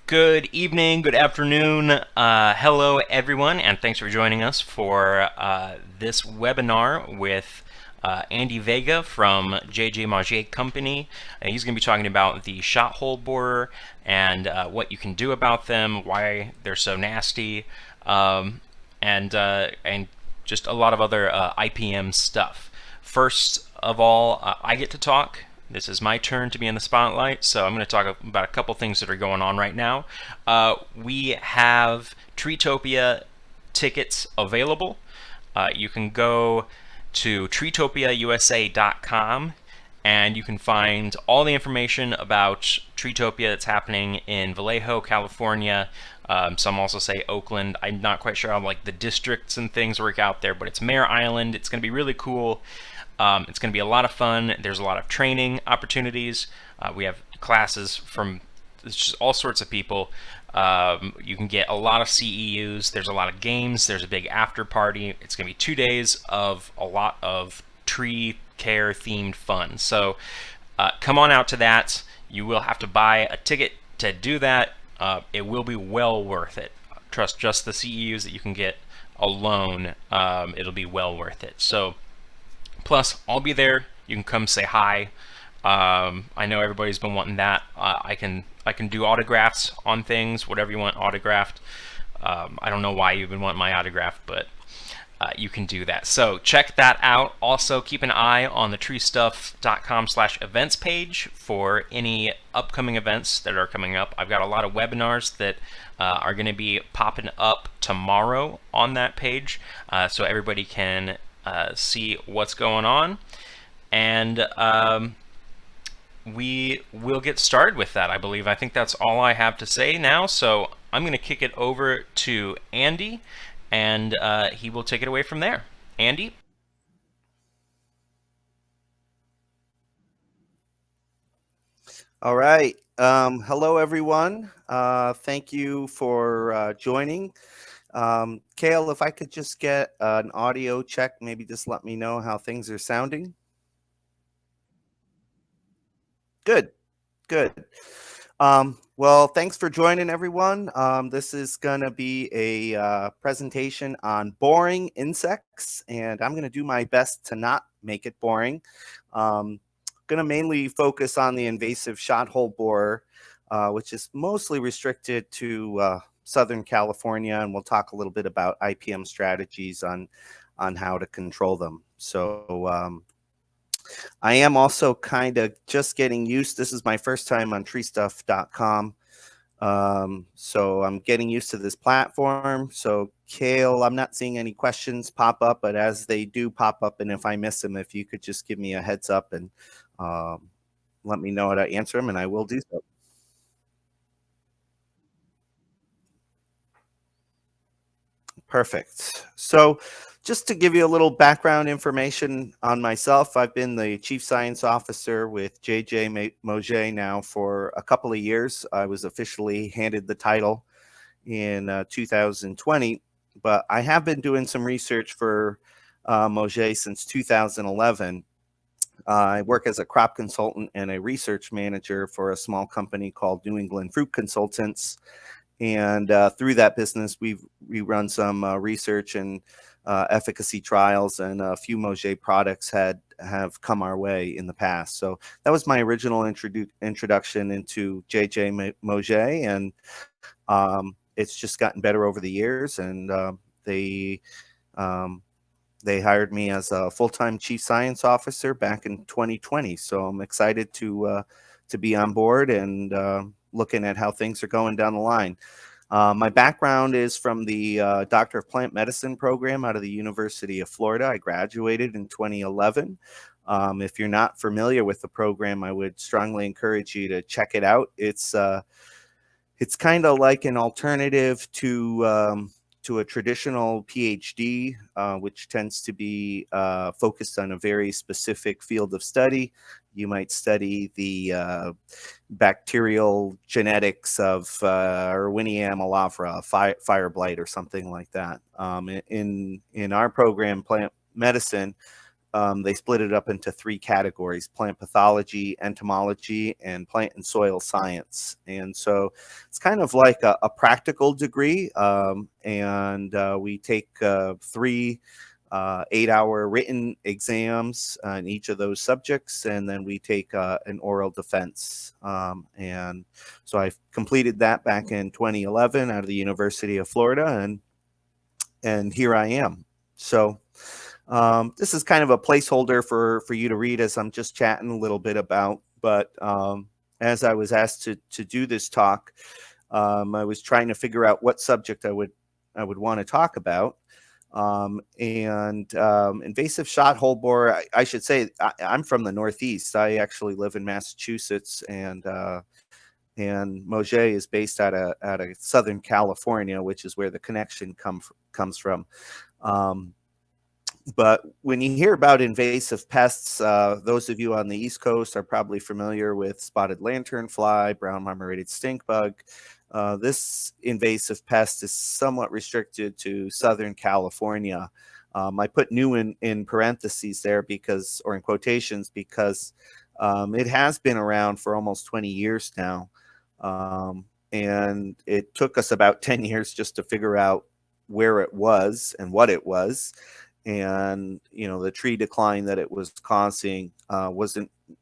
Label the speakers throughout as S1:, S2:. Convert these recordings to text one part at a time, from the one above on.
S1: Good evening, good afternoon, hello everyone, and thanks for joining us for this webinar with Andy Vega from Mauget Company. He's going to be talking about the shot hole borer and what you can do about them, why they're so nasty, and just a lot of other IPM stuff. First of all, I get to talk. This is my turn to be in the spotlight, so I'm going to talk about a couple things that are going on right now. We have Treetopia tickets available. You can go to treetopiausa.com and you can find all the information about Treetopia that's happening in Vallejo, California. Some also say Oakland. I'm not quite sure how like the districts and things work out there, but it's Mare Island. It's going to be really cool. It's going to be a lot of fun. There's a lot of training opportunities. We have classes from just all sorts of people. You can get a lot of CEUs. There's a lot of games. There's a big after party. It's going to be 2 days of a lot of tree care themed fun. So come on out to that. You will have to buy a ticket to do that. It will be well worth it. Trust just the CEUs that you can get alone. It'll be well worth it. So plus, I'll be there. You can come say hi. I know everybody's been wanting that. I can do autographs on things, whatever you want autographed. I don't know why you've been wanting my autograph, but you can do that. So check that out. Also, keep an eye on the treestuff.com/events page for any upcoming events that are coming up. I've got a lot of webinars that are going to be popping up tomorrow on that page, so everybody can see what's going on, and we will get started with that, I believe. I think that's all I have to say now, so I'm going to kick it over to Andy, and he will take it away from there. Andy?
S2: All right. Hello, everyone. Thank you for joining. Kale, if I could just get an audio check, maybe just let me know how things are sounding. Good, good. Well, thanks for joining, everyone. This is going to be a presentation on boring insects, and I'm going to do my best to not make it boring. Going to mainly focus on the invasive shot hole borer, which is mostly restricted to Southern California, and we'll talk a little bit about IPM strategies on how to control them. So I am also kind of just getting used. This is my first time on TreeStuff.com, so I'm getting used to this platform. So Kale, I'm not seeing any questions pop up, but as they do pop up, and if I miss them, if you could just give me a heads up and let me know how to answer them, and I will do so. Perfect. So just to give you a little background information on myself, I've been the Chief Science Officer with Mauget now for a couple of years. I was officially handed the title in 2020, but I have been doing some research for Mauget since 2011. I work as a crop consultant and a research manager for a small company called New England Fruit Consultants. And through that business, we run some research and efficacy trials, and a few Mauget products have come our way in the past. So that was my original introduction into Mauget, and it's just gotten better over the years. And they hired me as a full-time Chief Science Officer back in 2020. So I'm excited to be on board and looking at how things are going down the line. My background is from the Doctor of Plant Medicine program out of the University of Florida. I graduated in 2011. If you're not familiar with the program, I would strongly encourage you to check it out. It's kind of like an alternative to a traditional PhD, which tends to be focused on a very specific field of study. You might study the bacterial genetics of Erwinia amylophora, fire blight, or something like that. In our program, plant medicine, they split it up into 3 categories: plant pathology, entomology, and plant and soil science. And so it's kind of like a practical degree, and we take 3 8-hour written exams in each of those subjects, and then we take an oral defense. And so I completed that back in 2011 out of the University of Florida, and here I am. So this is kind of a placeholder for you to read as I'm just chatting a little bit about. But as I was asked to do this talk, I was trying to figure out what subject I would want to talk about. Invasive shot hole borer, I should say, I'm from the Northeast. I actually live in Massachusetts, and Mauget is based out of Southern California, which is where the connection comes from. But when you hear about invasive pests, those of you on the East Coast are probably familiar with spotted lanternfly, brown marmorated stink bug. This invasive pest is somewhat restricted to Southern California. I put new in parentheses there because, or in quotations, because it has been around for almost 20 years now. And it took us about 10 years just to figure out where it was and what it was. And, the tree decline that it was causing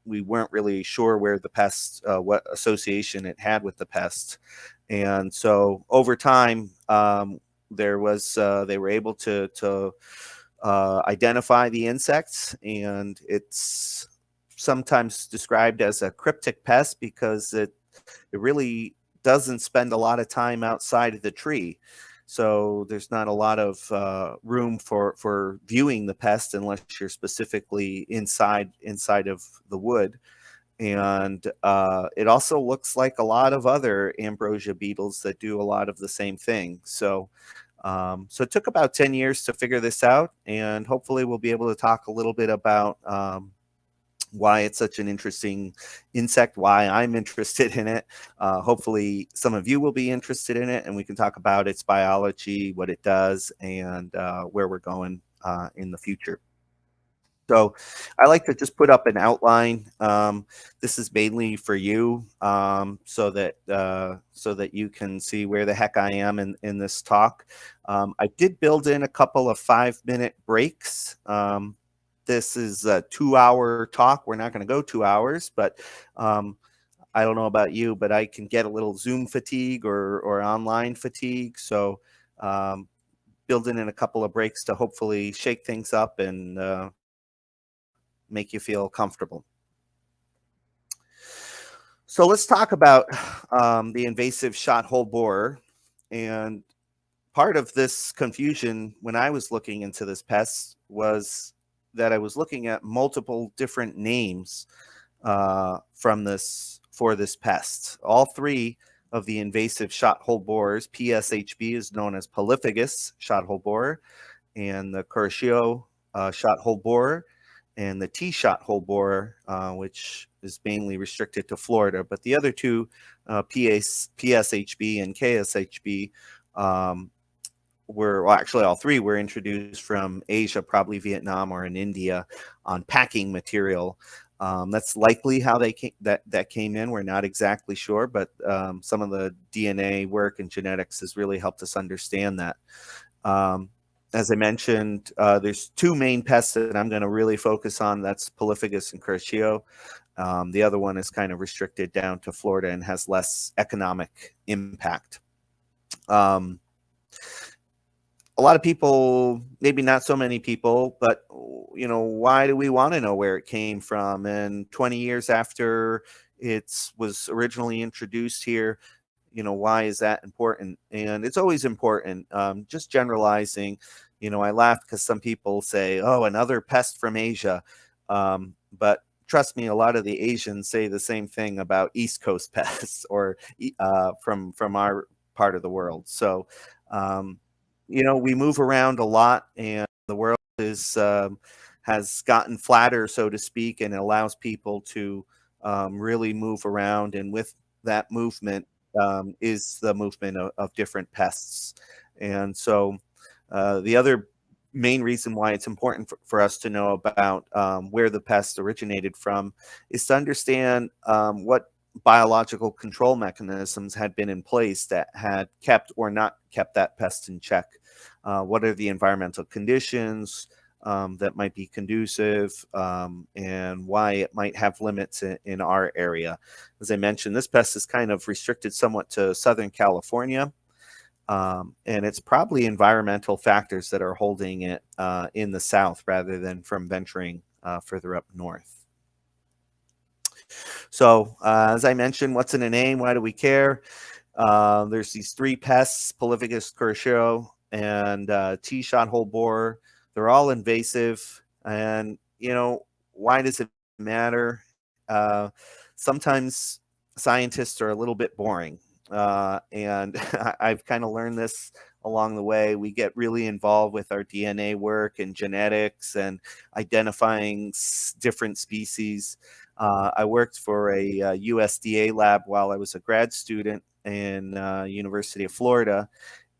S2: we weren't really sure where the pest, what association it had with the pest. And so over time, they were able to identify the insects, and it's sometimes described as a cryptic pest because it really doesn't spend a lot of time outside of the tree. So there's not a lot of room for viewing the pest unless you're specifically inside of the wood. And it also looks like a lot of other ambrosia beetles that do a lot of the same thing. So it took about 10 years to figure this out, and hopefully we'll be able to talk a little bit about why it's such an interesting insect, why I'm interested in it. Hopefully some of you will be interested in it, and we can talk about its biology, what it does, and where we're going in the future. So I like to just put up an outline. This is mainly for you, so that you can see where the heck I am in this talk. I did build in a couple of 5-minute breaks. This is a 2-hour talk. We're not going to go 2 hours, but I don't know about you, but I can get a little Zoom fatigue or online fatigue. So building in a couple of breaks to hopefully shake things up and make you feel comfortable. So let's talk about the invasive shot hole borer. And part of this confusion when I was looking into this pest was that I was looking at multiple different names for this pest. All 3 of the invasive shot hole borers, PSHB is known as Polyphagus shot hole borer, and the Curatio shot hole borer, and the T shot hole borer, which is mainly restricted to Florida. But the other 2, PSHB and KSHB, actually all 3 were introduced from Asia, probably Vietnam or in India, on packing material. That's likely how they came in. We're not exactly sure, but some of the DNA work and genetics has really helped us understand that. As I mentioned, there's 2 main pests that I'm going to really focus on. That's Polyphagus and Curatio. The other one is kind of restricted down to Florida and has less economic impact. A lot of people, maybe not so many people, but why do we want to know where it came from? And 20 years after it was originally introduced here, why is that important? And it's always important. Just generalizing, I laugh because some people say, oh, another pest from Asia. But trust me, a lot of the Asians say the same thing about East Coast pests or from our part of the world. So, we move around a lot, and the world has gotten flatter, so to speak, and it allows people to really move around. And with that movement is the movement of different pests. And so the other main reason why it's important for us to know about where the pest originated from is to understand what biological control mechanisms had been in place that had kept or not kept that pest in check. What are the environmental conditions that might be conducive, and why it might have limits in our area. As I mentioned, this pest is kind of restricted somewhat to Southern California. And it's probably environmental factors that are holding it in the south rather than from venturing further up north. So as I mentioned, what's in a name? Why do we care? There's these three pests, Polyphegus curcio and T-shot hole borer. They're all invasive. And, why does it matter? Sometimes scientists are a little bit boring. And I've kind of learned this along the way. We get really involved with our DNA work and genetics and identifying different species. I worked for a USDA lab while I was a grad student in University of Florida,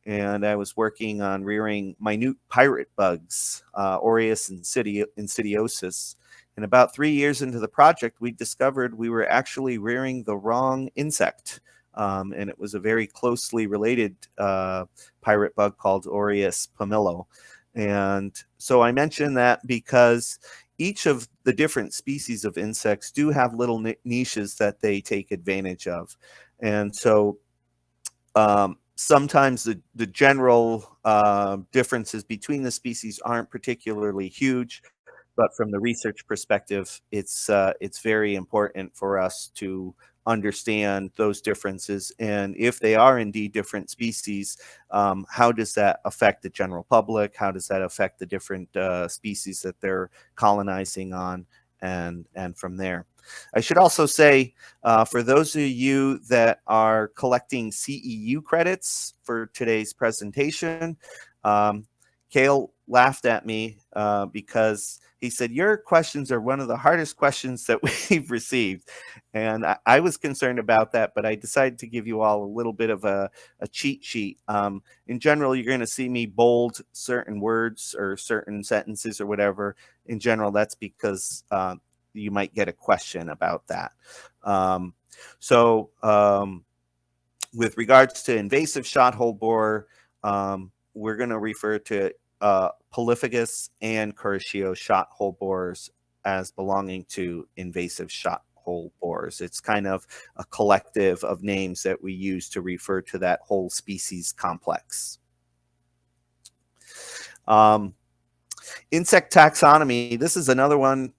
S2: and I was working on rearing minute pirate bugs, Aureus insidiosus. And about 3 years into the project, we discovered we were actually rearing the wrong insect. And it was a very closely related pirate bug called Aureus pomelo. And so I mention that because each of the different species of insects do have little niches that they take advantage of. And so sometimes the general differences between the species aren't particularly huge, but from the research perspective, it's very important for us to understand those differences. And if they are indeed different species, how does that affect the general public? How does that affect the different species that they're colonizing on? And from there. I should also say, for those of you that are collecting CEU credits for today's presentation, Kale laughed at me because he said, your questions are one of the hardest questions that we've received. And I was concerned about that, but I decided to give you all a little bit of a cheat sheet. In general, you're going to see me bold certain words or certain sentences or whatever. In general, that's because you might get a question about that. With regards to invasive shot hole borer, we're going to refer to Polyphegus and Curcio shot hole borers as belonging to invasive shot hole borers. It's kind of a collective of names that we use to refer to that whole species complex. Insect taxonomy. This is another one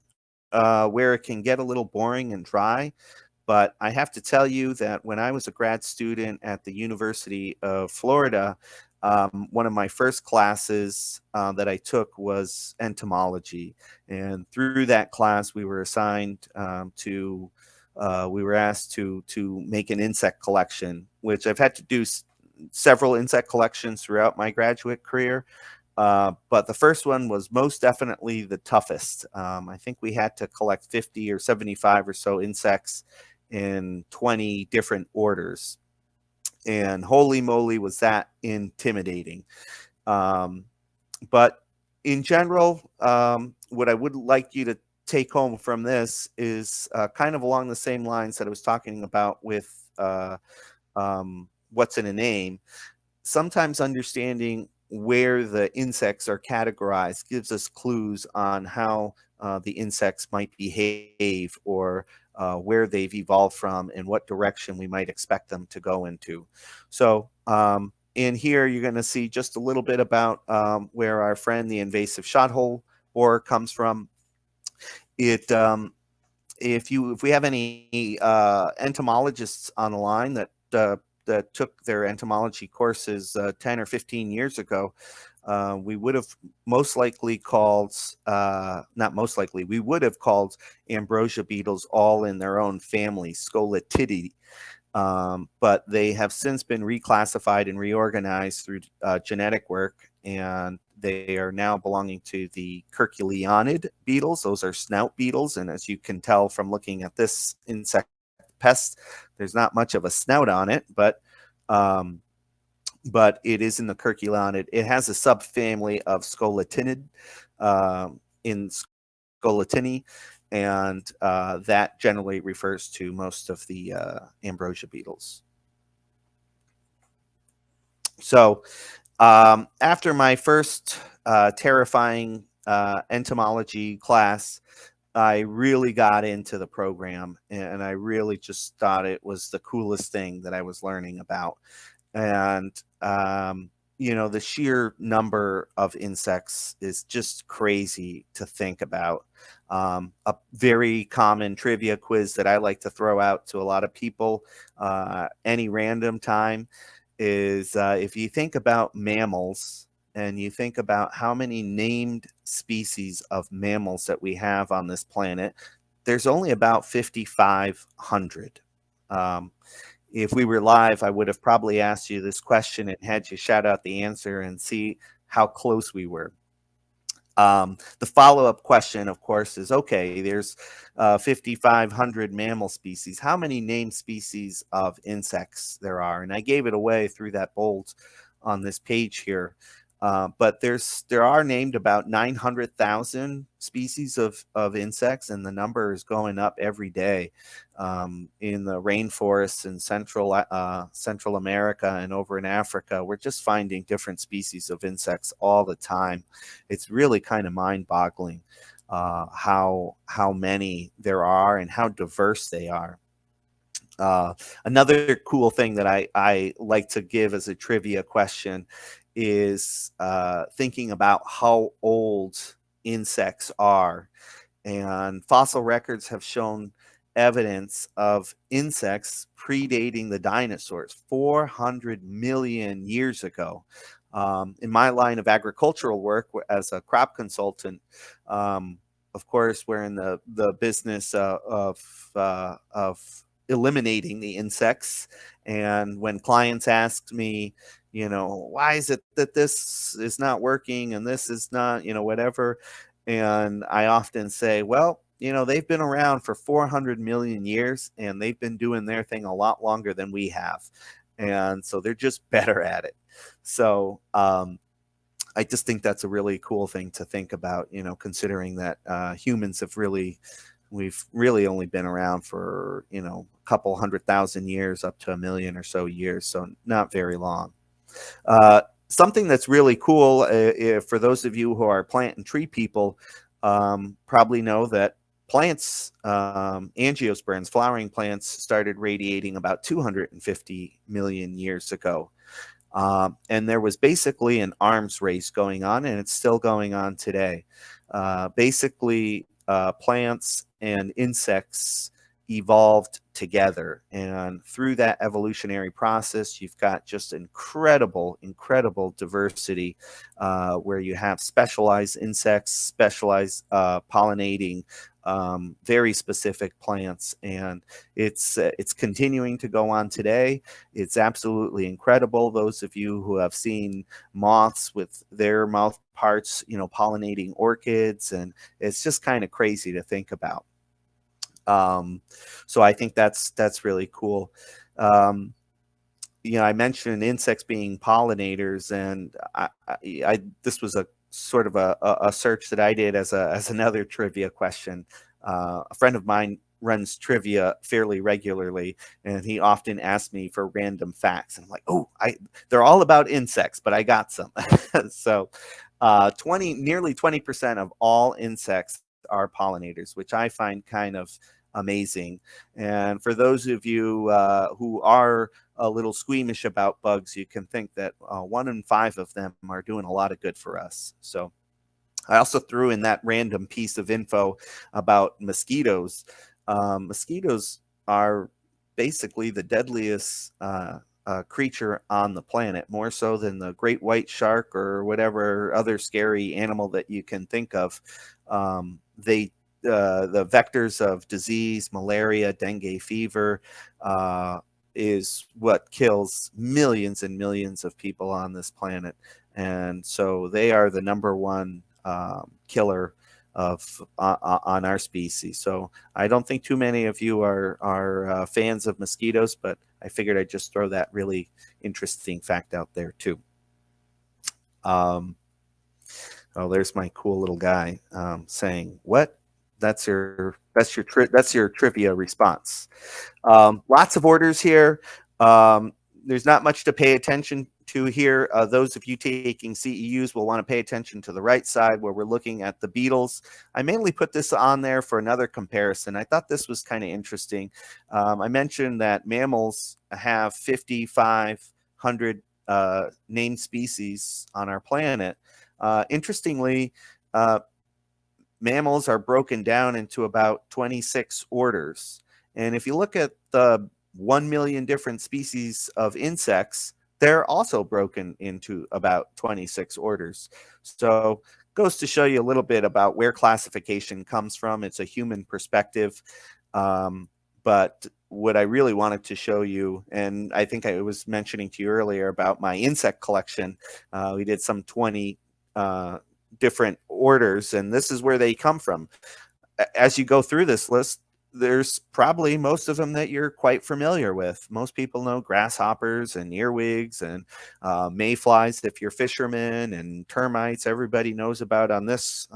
S2: where it can get a little boring and dry. But I have to tell you that when I was a grad student at the University of Florida, one of my first classes that I took was entomology. And through that class, we were assigned we were asked to make an insect collection, which I've had to do several insect collections throughout my graduate career. But the first one was most definitely the toughest. I think we had to collect 50 or 75 or so insects in 20 different orders. And holy moly, was that intimidating. But in general, what I would like you to take home from this is kind of along the same lines that I was talking about with what's in a name. Sometimes understanding where the insects are categorized gives us clues on how the insects might behave, or where they've evolved from and what direction we might expect them to go into. So in here, you're going to see just a little bit about where our friend, the invasive shot hole borer, comes from. If we have any entomologists on the line that took their entomology courses 10 or 15 years ago, we would have most likely called, we would have called Ambrosia beetles all in their own family, Scolatidae. But they have since been reclassified and reorganized through genetic work, and they are now belonging to the Curculeonid beetles. Those are snout beetles, and as you can tell from looking at this insect Pest, there's not much of a snout on it, but but it is in the curculon. It has a subfamily of Scolatinidae in Scolatini, and that generally refers to most of the Ambrosia beetles. So after my first terrifying entomology class, I really got into the program, and I really just thought it was the coolest thing that I was learning about. And the sheer number of insects is just crazy to think about. A very common trivia quiz that I like to throw out to a lot of people any random time is if you think about mammals and you think about how many named species of mammals that we have on this planet, there's only about 5,500. If we were live, I would have probably asked you this question and had you shout out the answer and see how close we were. The follow-up question, of course, is, okay, there's 5,500 mammal species. How many named species of insects there are? And I gave it away through that bold on this page here. But there are named about 900,000 species of insects, and the number is going up every day in the rainforests in Central America and over in Africa. We're just finding different species of insects all the time. It's really kind of mind-boggling how many there are and how diverse they are. Another cool thing that I like to give as a trivia question is thinking about how old insects are. And fossil records have shown evidence of insects predating the dinosaurs 400 million years ago. In my line of agricultural work as a crop consultant, of course, we're in the business of eliminating the insects. And when clients ask me, why is it that this is not working and this is not, whatever. And I often say, well, they've been around for 400 million years and they've been doing their thing a lot longer than we have. And so they're just better at it. So I just think that's a really cool thing to think about, considering that humans we've really only been around for, a couple 100,000 years up to 1 million or so years. So not very long. Something that's really cool for those of you who are plant and tree people probably know that plants, angiosperms, flowering plants, started radiating about 250 million years ago. And there was basically an arms race going on, and it's still going on today. Basically, plants and insects evolved together, and through that evolutionary process you've got just incredible diversity where you have specialized insects, specialized pollinating very specific plants, and it's continuing to go on today. It's absolutely incredible. Those of you who have seen moths with their mouth parts pollinating orchids, and it's just kind of crazy to think about. So I think that's really cool. I mentioned insects being pollinators, and this was a sort of a search that I did as another trivia question. A friend of mine runs trivia fairly regularly, and he often asks me for random facts. And I'm like, oh, they're all about insects, but I got some. So nearly 20% of all insects are pollinators, which I find kind of amazing. And for those of you who are a little squeamish about bugs, you can think that 1 in 5 of them are doing a lot of good for us. So I also threw in that random piece of info about mosquitoes. Mosquitoes are basically the deadliest creature on the planet, more so than the great white shark or whatever other scary animal that you can think of. The vectors of disease, malaria, dengue fever, is what kills millions and millions of people on this planet. And so they are the number one killer on our species. So I don't think too many of you are fans of mosquitoes, but I figured I'd just throw that really interesting fact out there too. Oh, there's my cool little guy saying, "What? That's your trivia response." Lots of orders here. There's not much to pay attention to here. Those of you taking CEUs will want to pay attention to the right side where we're looking at the beetles. I mainly put this on there for another comparison. I thought this was kind of interesting. I mentioned that mammals have 5,500 named species on our planet. Interestingly, mammals are broken down into about 26 orders. And if you look at the 1 million different species of insects, they're also broken into about 26 orders. So goes to show you a little bit about where classification comes from. It's a human perspective. But what I really wanted to show you, and I think I was mentioning to you earlier about my insect collection, we did some 20 different orders, and this is where they come from. As you go through this list, there's probably most of them that you're quite familiar with. Most people know grasshoppers and earwigs and mayflies if you're fishermen, and termites everybody knows about on this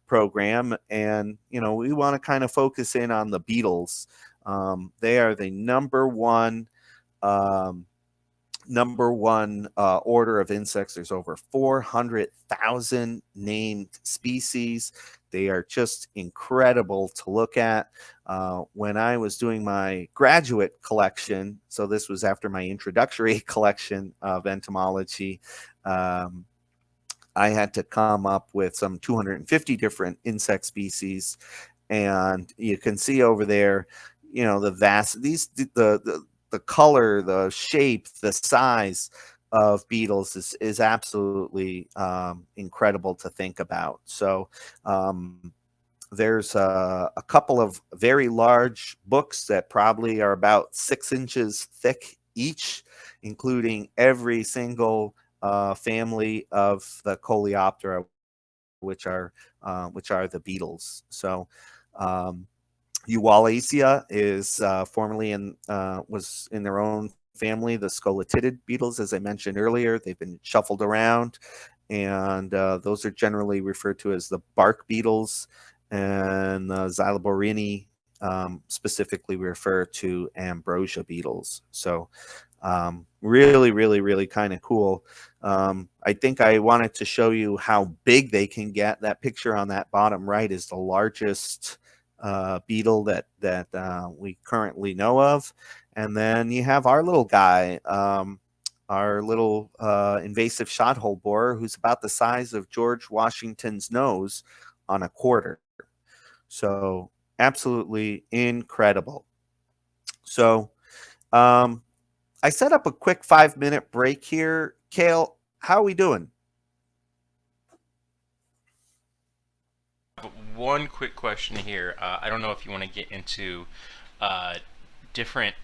S2: program. And you know, we want to kind of focus in on the beetles. They are the number one order of insects. There's over 400,000 named species. They are just incredible to look at. When I was doing my graduate collection, so this was after my introductory collection of entomology, I had to come up with some 250 different insect species. And you can see over there, you know, the color, the shape, the size of beetles is absolutely incredible to think about. So there's a couple of very large books that probably are about 6 inches thick each, including every single family of the Coleoptera, which are the beetles. So Uwalacea is formerly was in their own family, the scoloptid beetles, as I mentioned earlier. They've been shuffled around, and those are generally referred to as the bark beetles, and the Xyloborini specifically refer to Ambrosia beetles. So really kind of cool. I think I wanted to show you how big they can get. That picture on that bottom right is the largest beetle that we currently know of. And then you have our little guy, our little invasive shot-hole borer, who's about the size of George Washington's nose on a quarter. So absolutely incredible. So I set up a quick 5-minute break here. Kale, how are we doing?
S1: One quick question here. I don't know if you want to get into different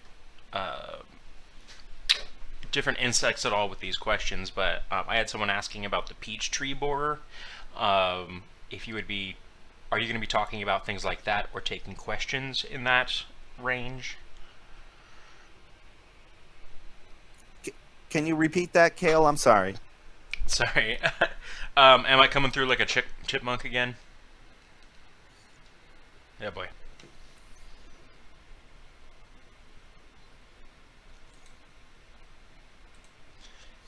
S1: different insects at all with these questions, but I had someone asking about the peach tree borer. If you would be, are you going to be talking about things like that or taking questions in that range?
S2: Can you repeat that, Kale? I'm sorry.
S1: Sorry. Am I coming through like a chipmunk again? Yeah, boy.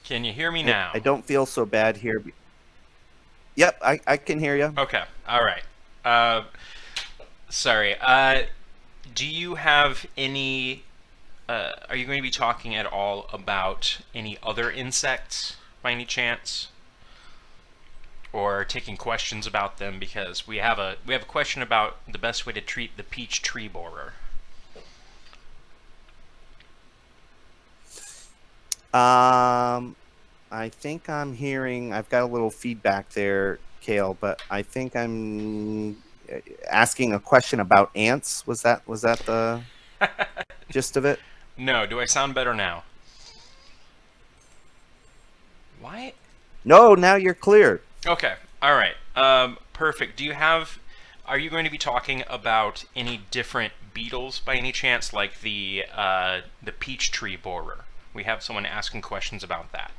S1: Can you hear me now?
S2: I don't feel so bad here. Yep, I can hear you.
S1: Okay. All right. Sorry. Do you have any... are you going to be talking at all about any other insects by any chance? Or taking questions about them, because we have a question about the best way to treat the peach tree borer.
S2: I think I'm hearing, I've got a little feedback there, Kale, but I think I'm asking a question about ants. Was that the gist of it?
S1: No, do I sound better now? Why?
S2: No, now you're clear.
S1: Okay, all right. Perfect. Do you have Are you going to be talking about any different beetles by any chance, like the peach tree borer? We have someone asking questions about that.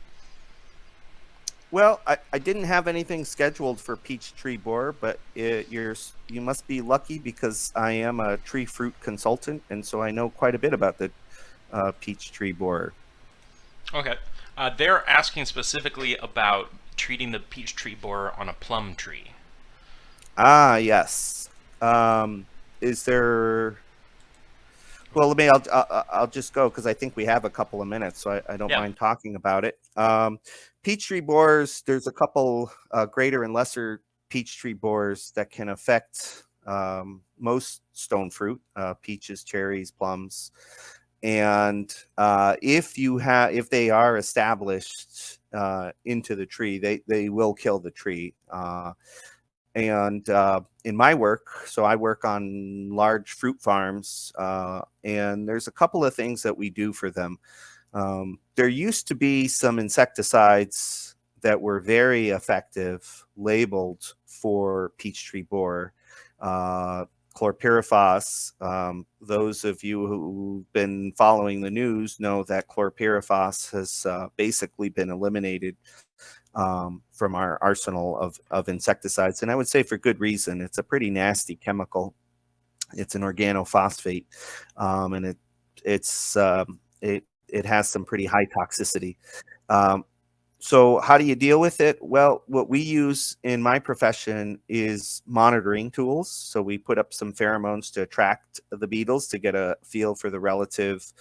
S2: Well, I didn't have anything scheduled for peach tree borer, but you must be lucky because I am a tree fruit consultant, and so I know quite a bit about the peach tree borer.
S1: Okay. They're asking specifically about treating the peach tree borer on a plum tree.
S2: Ah, yes. Is there? Well, I'll just go because I think we have a couple of minutes, so I don't
S1: Yeah.
S2: mind talking about it. Peach tree borers. There's a couple greater and lesser peach tree borers that can affect most stone fruit, peaches, cherries, plums, and if they are established into the tree, they will kill the tree. And in my work, so I work on large fruit farms, and there's a couple of things that we do for them. There used to be some insecticides that were very effective, labeled for peach tree borer. Chlorpyrifos. Those of you who've been following the news know that chlorpyrifos has basically been eliminated from our arsenal of insecticides. And I would say for good reason. It's a pretty nasty chemical. It's an organophosphate, and it has some pretty high toxicity. Um, so how do you deal with it? Well, what we use in my profession is monitoring tools. So we put up some pheromones to attract the beetles to get a feel for the relative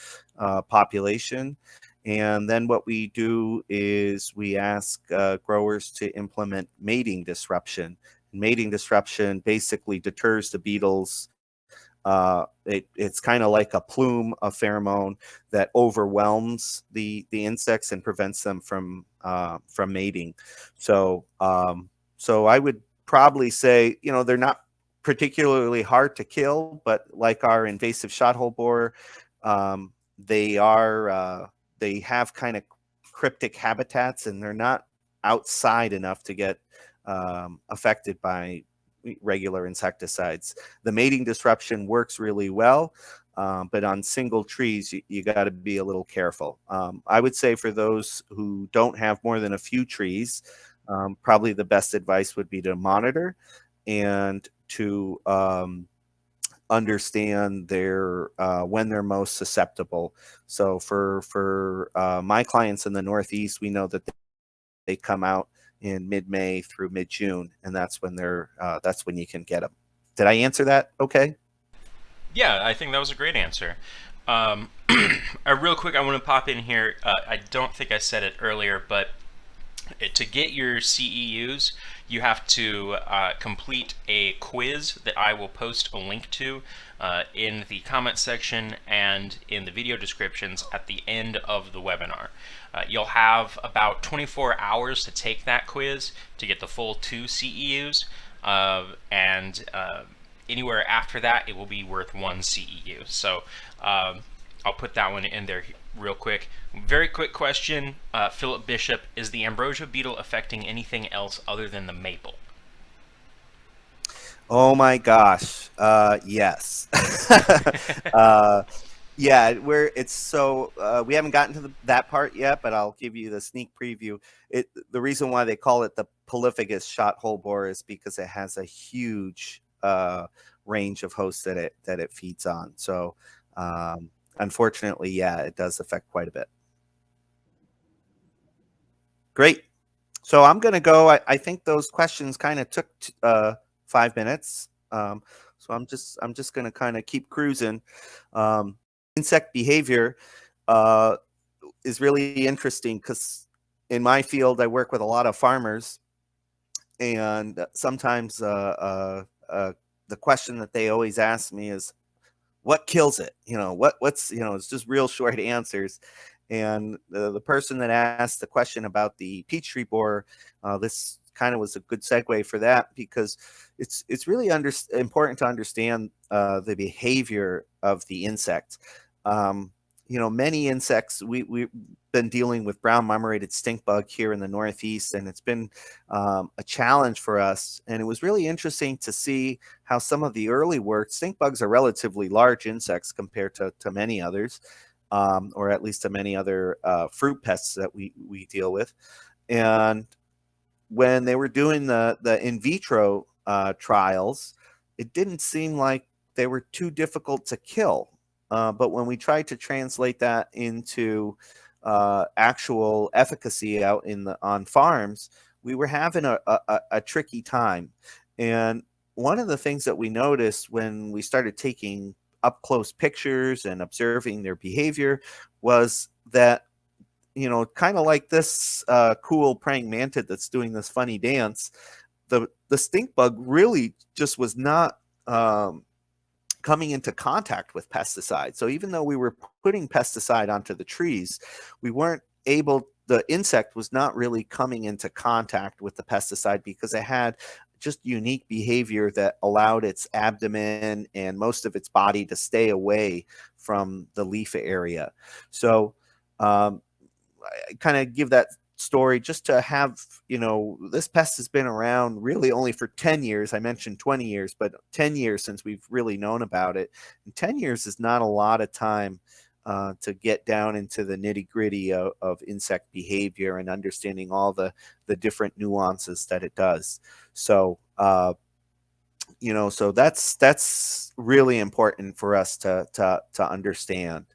S2: population. And then what we do is we ask growers to implement mating disruption. Mating disruption basically deters the beetles. It's kind of like a plume of pheromone that overwhelms the insects and prevents them from mating. So I would probably say, they're not particularly hard to kill, but like our invasive shothole borer, um, they are they have kind of cryptic habitats, and they're not outside enough to get affected by regular insecticides. The mating disruption works really well, but on single trees, you got to be a little careful. I would say for those who don't have more than a few trees, probably the best advice would be to monitor and to understand their when they're most susceptible. So for my clients in the Northeast, we know that they come out in mid-May through mid-June, and that's when you can get them. Did I answer that okay?
S1: Yeah, I think that was a great answer. Um, real quick, I want to pop in here. I don't think I said it earlier, but to get your CEUs, you have to complete a quiz that I will post a link to in the comment section and in the video descriptions at the end of the webinar. You'll have about 24 hours to take that quiz to get the full 2 CEUs, and anywhere after that, it will be worth 1 CEU. So I'll put that one in there real quick. Very quick question, Philip Bishop, is the Ambrosia beetle affecting anything else other than the maple?
S2: Oh my gosh, yes. Yeah, we haven't gotten to that part yet, but I'll give you the sneak preview. The reason why they call it the polyphagous shot hole borer is because it has a huge range of hosts that it feeds on. So unfortunately, yeah, it does affect quite a bit. Great. So I'm going to go. I think those questions kind of took 5 minutes. So I'm just going to kind of keep cruising. Insect behavior is really interesting because in my field, I work with a lot of farmers, and sometimes the question that they always ask me is, what kills it? It's just real short answers. And the person that asked the question about the peach tree borer, this kind of was a good segue for that, because it's really important to understand the behavior of the insect. many insects. We've been dealing with brown marmorated stink bug here in the Northeast, and it's been a challenge for us. And it was really interesting to see how some of the early work, stink bugs are relatively large insects compared to many others, or at least to many other fruit pests that we deal with. And when they were doing the in vitro trials, it didn't seem like they were too difficult to kill. But when we tried to translate that into actual efficacy out on farms, we were having a tricky time. And one of the things that we noticed when we started taking up close pictures and observing their behavior was that, kind of like this cool praying mantis that's doing this funny dance, the stink bug really just was not coming into contact with pesticide. So even though we were putting pesticide onto the trees, we weren't able, the insect was not really coming into contact with the pesticide because it had just unique behavior that allowed its abdomen and most of its body to stay away from the leaf area. So I kind of give that story just to have, this pest has been around really only for 10 years. I mentioned 20 years, but 10 years since we've really known about it. And 10 years is not a lot of time to get down into the nitty gritty of insect behavior and understanding all the different nuances that it does. So, so that's really important for us to understand.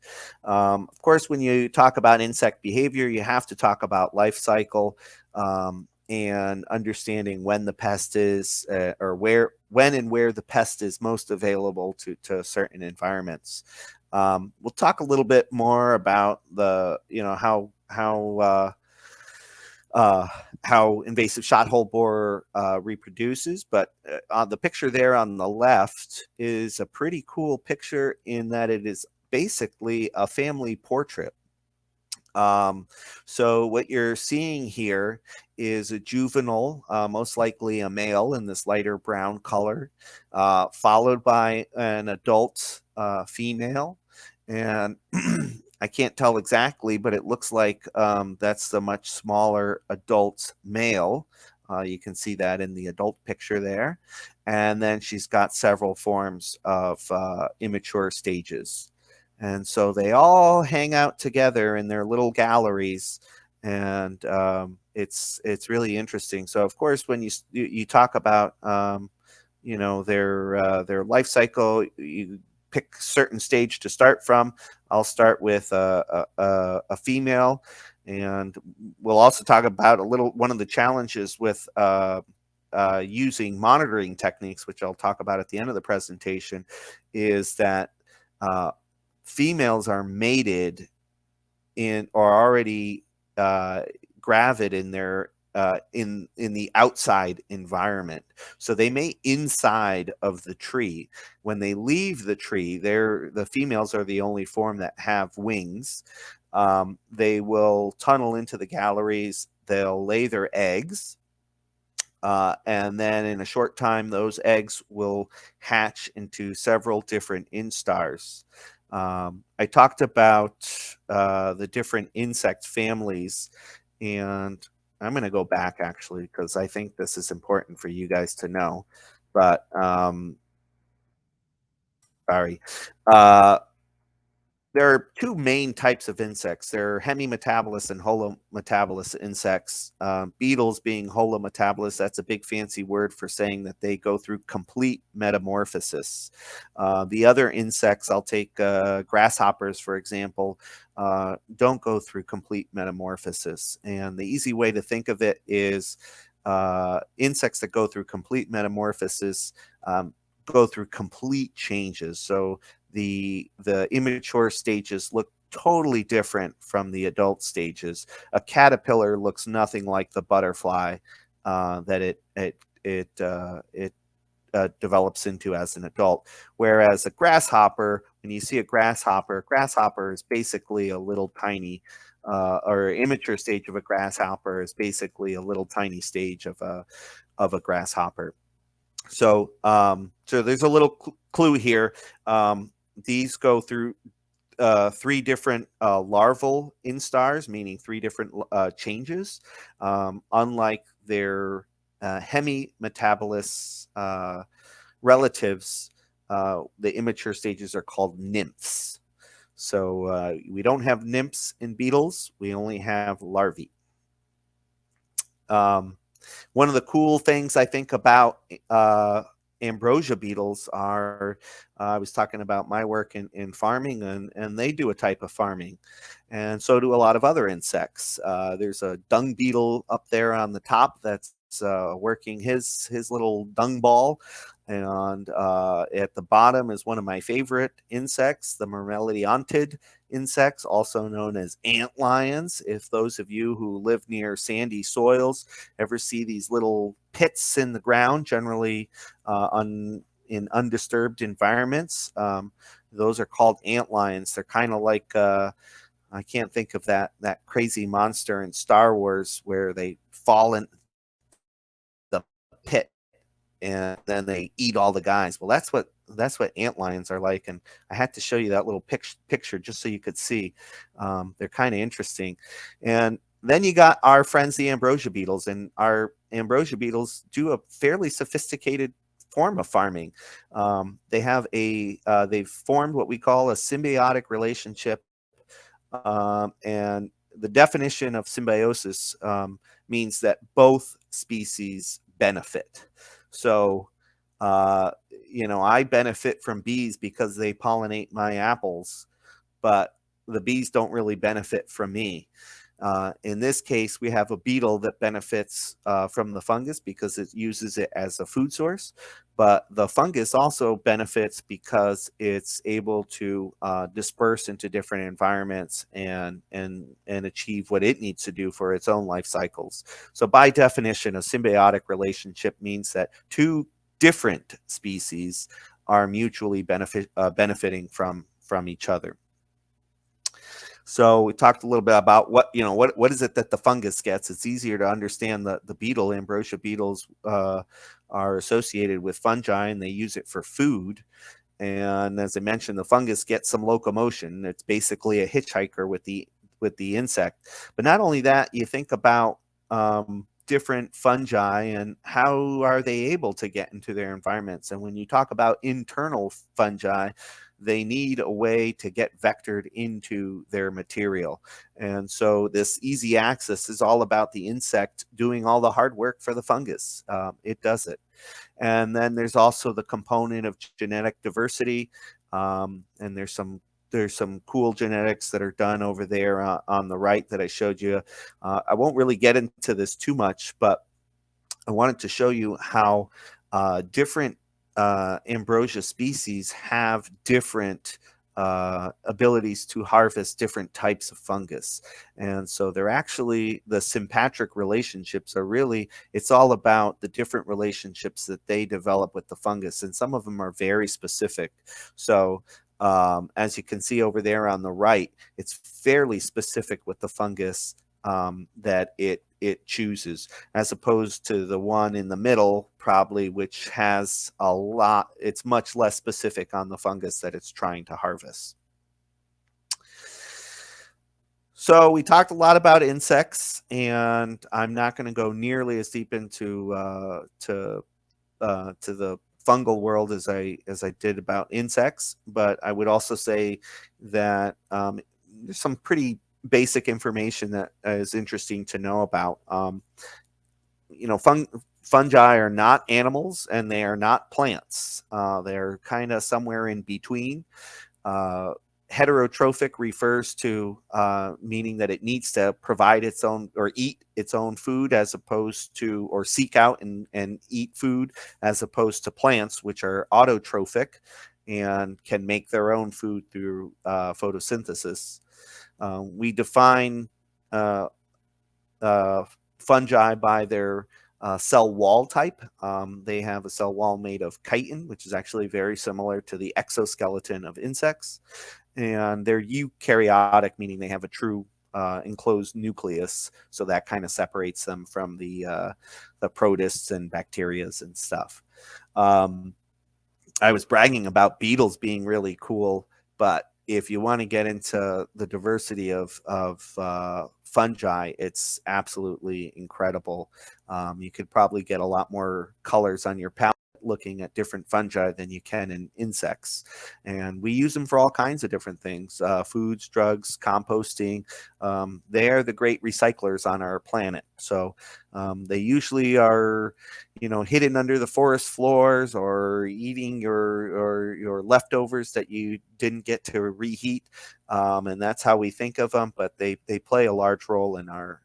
S2: Of course, when you talk about insect behavior, you have to talk about life cycle and understanding when the pest is or when and where the pest is most available to certain environments. We'll talk a little bit more about the how invasive shot-hole borer reproduces, but on the picture there on the left is a pretty cool picture in that it is basically a family portrait. So what you're seeing here is a juvenile, most likely a male in this lighter brown color, followed by an adult female. And I can't tell exactly, but it looks like that's the much smaller adult male. You can see that in the adult picture there. And then she's got several forms of immature stages. And so they all hang out together in their little galleries. And it's really interesting. So, of course, when you talk about, their life cycle, you pick certain stage to start from. I'll start with a female, and we'll also talk about one of the challenges with using monitoring techniques, which I'll talk about at the end of the presentation, is that females are mated in or already gravid in their in the outside environment. So they mate inside of the tree. When they leave the tree, the females are the only form that have wings. They will tunnel into the galleries. They'll lay their eggs. And then in a short time, those eggs will hatch into several different instars. I talked about the different insect families, and I'm going to go back actually because I think this is important for you guys to know. But sorry. There are two main types of insects. There are hemimetabolous and holometabolous insects. Beetles being holometabolous, that's a big fancy word for saying that they go through complete metamorphosis. The other insects, I'll take grasshoppers, for example, don't go through complete metamorphosis. And the easy way to think of it is insects that go through complete metamorphosis go through complete changes. So the immature stages look totally different from the adult stages. A caterpillar looks nothing like the butterfly that it develops into as an adult. Whereas a grasshopper, when you see a grasshopper is basically a little tiny, or immature stage of a grasshopper is basically a little tiny stage of a grasshopper. So, so there's a little clue here. These go through three different larval instars, meaning three different changes. Unlike their hemimetabolous relatives, the immature stages are called nymphs. So we don't have nymphs in beetles. We only have larvae. One of the cool things I think about Ambrosia beetles are, I was talking about my work in farming, and they do a type of farming, and so do a lot of other insects. There's a dung beetle up there on the top that's working his little dung ball, and at the bottom is one of my favorite insects, the Myrmelodiontid insects, also known as ant lions. If those of you who live near sandy soils ever see these little pits in the ground, generally in undisturbed environments, those are called ant lions. They're kind of like I can't think of that crazy monster in Star Wars where they fall in the pit and then they eat all the guys. Well, that's what ant lions are like, and I had to show you that little picture just so you could see. They're kind of interesting. And then you got our friends the Ambrosia beetles, and our Ambrosia beetles do a fairly sophisticated form of farming. They've formed what we call a symbiotic relationship, and the definition of symbiosis means that both species benefit. So, I benefit from bees because they pollinate my apples, but the bees don't really benefit from me. In this case, we have a beetle that benefits from the fungus because it uses it as a food source, but the fungus also benefits because it's able to disperse into different environments and achieve what it needs to do for its own life cycles. So by definition, a symbiotic relationship means that two different species are mutually benefiting from each other. So we talked a little bit about what is it that the fungus gets. It's easier to understand the beetle. Ambrosia beetles are associated with fungi, and they use it for food. And as I mentioned, the fungus gets some locomotion. It's basically a hitchhiker with the insect. But not only that, you think about different fungi and how are they able to get into their environments. And when you talk about internal fungi, they need a way to get vectored into their material. And so this easy access is all about the insect doing all the hard work for the fungus. It does it. And then there's also the component of genetic diversity. And there's some cool genetics that are done over there on the right that I showed you. I won't really get into this too much, but I wanted to show you how different Ambrosia species have different abilities to harvest different types of fungus. And so they're actually, the sympatric relationships are really, it's all about the different relationships that they develop with the fungus. And some of them are very specific. So as you can see over there on the right, it's fairly specific with the fungus that it chooses, as opposed to the one in the middle, probably, which has a lot, it's much less specific on the fungus that it's trying to harvest. So we talked a lot about insects, and I'm not going to go nearly as deep into to the fungal world as I did about insects, but I would also say that there's some pretty basic information that is interesting to know about. Fungi are not animals and they are not plants. They're kind of somewhere in between. Heterotrophic refers to meaning that it needs to provide its own or eat its own food, as opposed to, or seek out and eat food, as opposed to plants, which are autotrophic and can make their own food through photosynthesis. We define fungi by their cell wall type. They have a cell wall made of chitin, which is actually very similar to the exoskeleton of insects. And they're eukaryotic, meaning they have a true enclosed nucleus. So that kind of separates them from the protists and bacterias and stuff. I was bragging about beetles being really cool, but if you want to get into the diversity of fungi, it's absolutely incredible. You could probably get a lot more colors on your palette looking at different fungi than you can in insects. And we use them for all kinds of different things, foods, drugs, composting. They are the great recyclers on our planet. So they usually are, hidden under the forest floors or eating your leftovers that you didn't get to reheat. And that's how we think of them, but they play a large role in our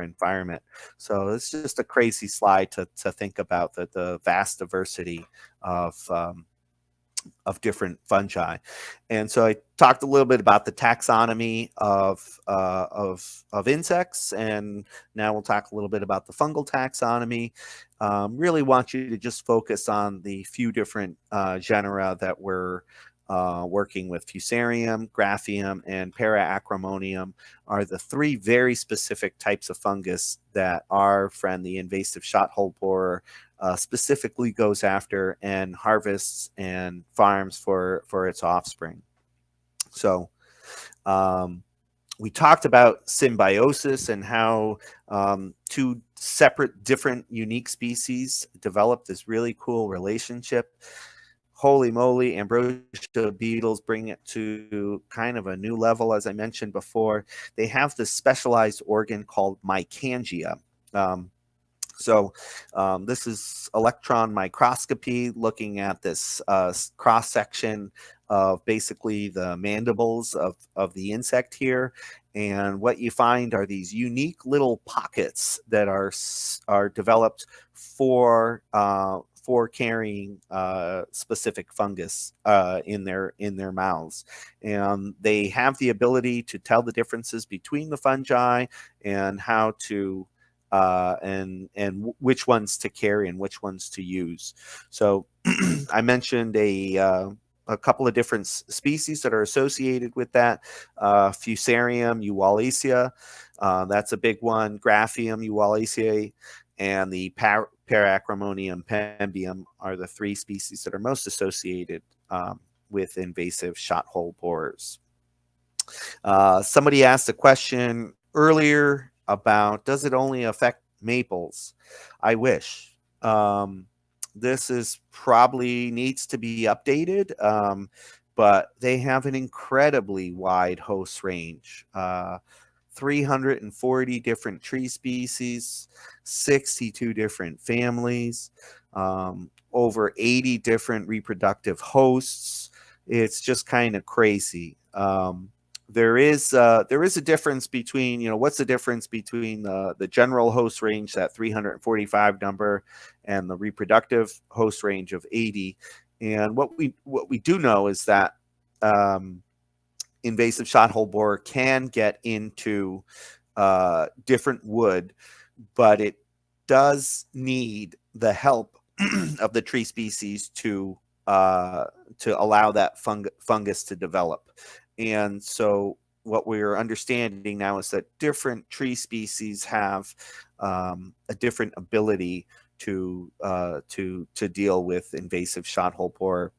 S2: environment. So it's just a crazy slide to think about the vast diversity of different fungi. And so I talked a little bit about the taxonomy of insects, and now we'll talk a little bit about the fungal taxonomy. Really want you to just focus on the few different genera that we're working with. Fusarium, Graphium, and Paraacromonium are the three very specific types of fungus that our friend, the invasive shot-hole borer, specifically goes after and harvests and farms for its offspring. So we talked about symbiosis and how two separate, different, unique species develop this really cool relationship. Holy moly, Ambrosia beetles bring it to kind of a new level, as I mentioned before. They have this specialized organ called Mycangia. This is electron microscopy, looking at this cross-section of basically the mandibles of the insect here. And what you find are these unique little pockets that are developed for carrying specific fungus in their mouths. And they have the ability to tell the differences between the fungi and how to and which ones to carry and which ones to use. So I mentioned a couple of different species that are associated with that. Fusarium uwallacea, that's a big one. Graphium uwallacea, and the Paraacromonium pembium are the three species that are most associated with invasive shot-hole borers. Somebody asked a question earlier about, does it only affect maples? I wish. This is probably needs to be updated, but they have an incredibly wide host range. 340 different tree species, 62 different families, over 80 different reproductive hosts. It's just kind of crazy. There is a difference between, what's the difference between the general host range, that 345 number, and the reproductive host range of 80. And what we do know is that invasive shot-hole borer can get into different wood, but it does need the help of the tree species to allow that fungus to develop. And so what we're understanding now is that different tree species have a different ability to deal with invasive shot-hole borer.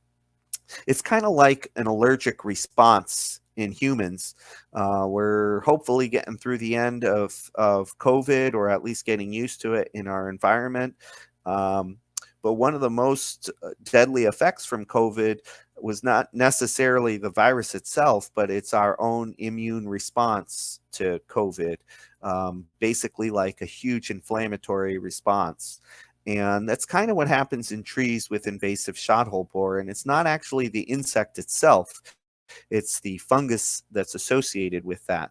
S2: It's kind of like an allergic response in humans. We're hopefully getting through the end of COVID, or at least getting used to it in our environment. But one of the most deadly effects from COVID was not necessarily the virus itself, but it's our own immune response to COVID, basically like a huge inflammatory response. And that's kind of what happens in trees with invasive shot-hole borer. And it's not actually the insect itself, it's the fungus that's associated with that.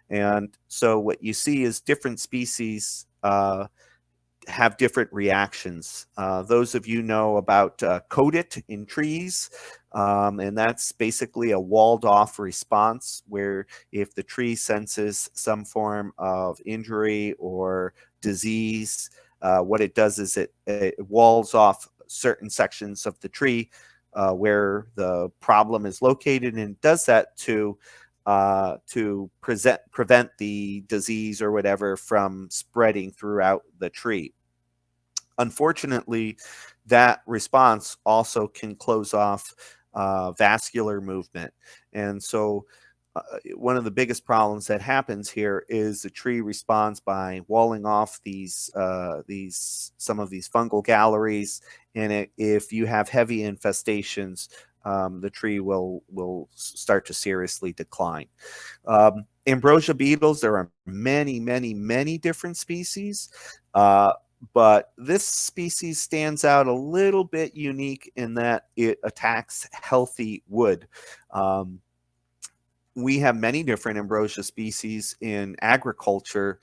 S2: And so what you see is different species have different reactions. Those of you know about coat it in trees, and that's basically a walled off response where if the tree senses some form of injury or disease, what it does is it walls off certain sections of the tree where the problem is located, and it does that to prevent the disease or whatever from spreading throughout the tree. Unfortunately, that response also can close off vascular movement. And so one of the biggest problems that happens here is the tree responds by walling off some of these fungal galleries, and if you have heavy infestations, the tree will start to seriously decline. Ambrosia beetles, there are many, many, many different species, but this species stands out a little bit unique in that it attacks healthy wood. We have many different ambrosia species in agriculture,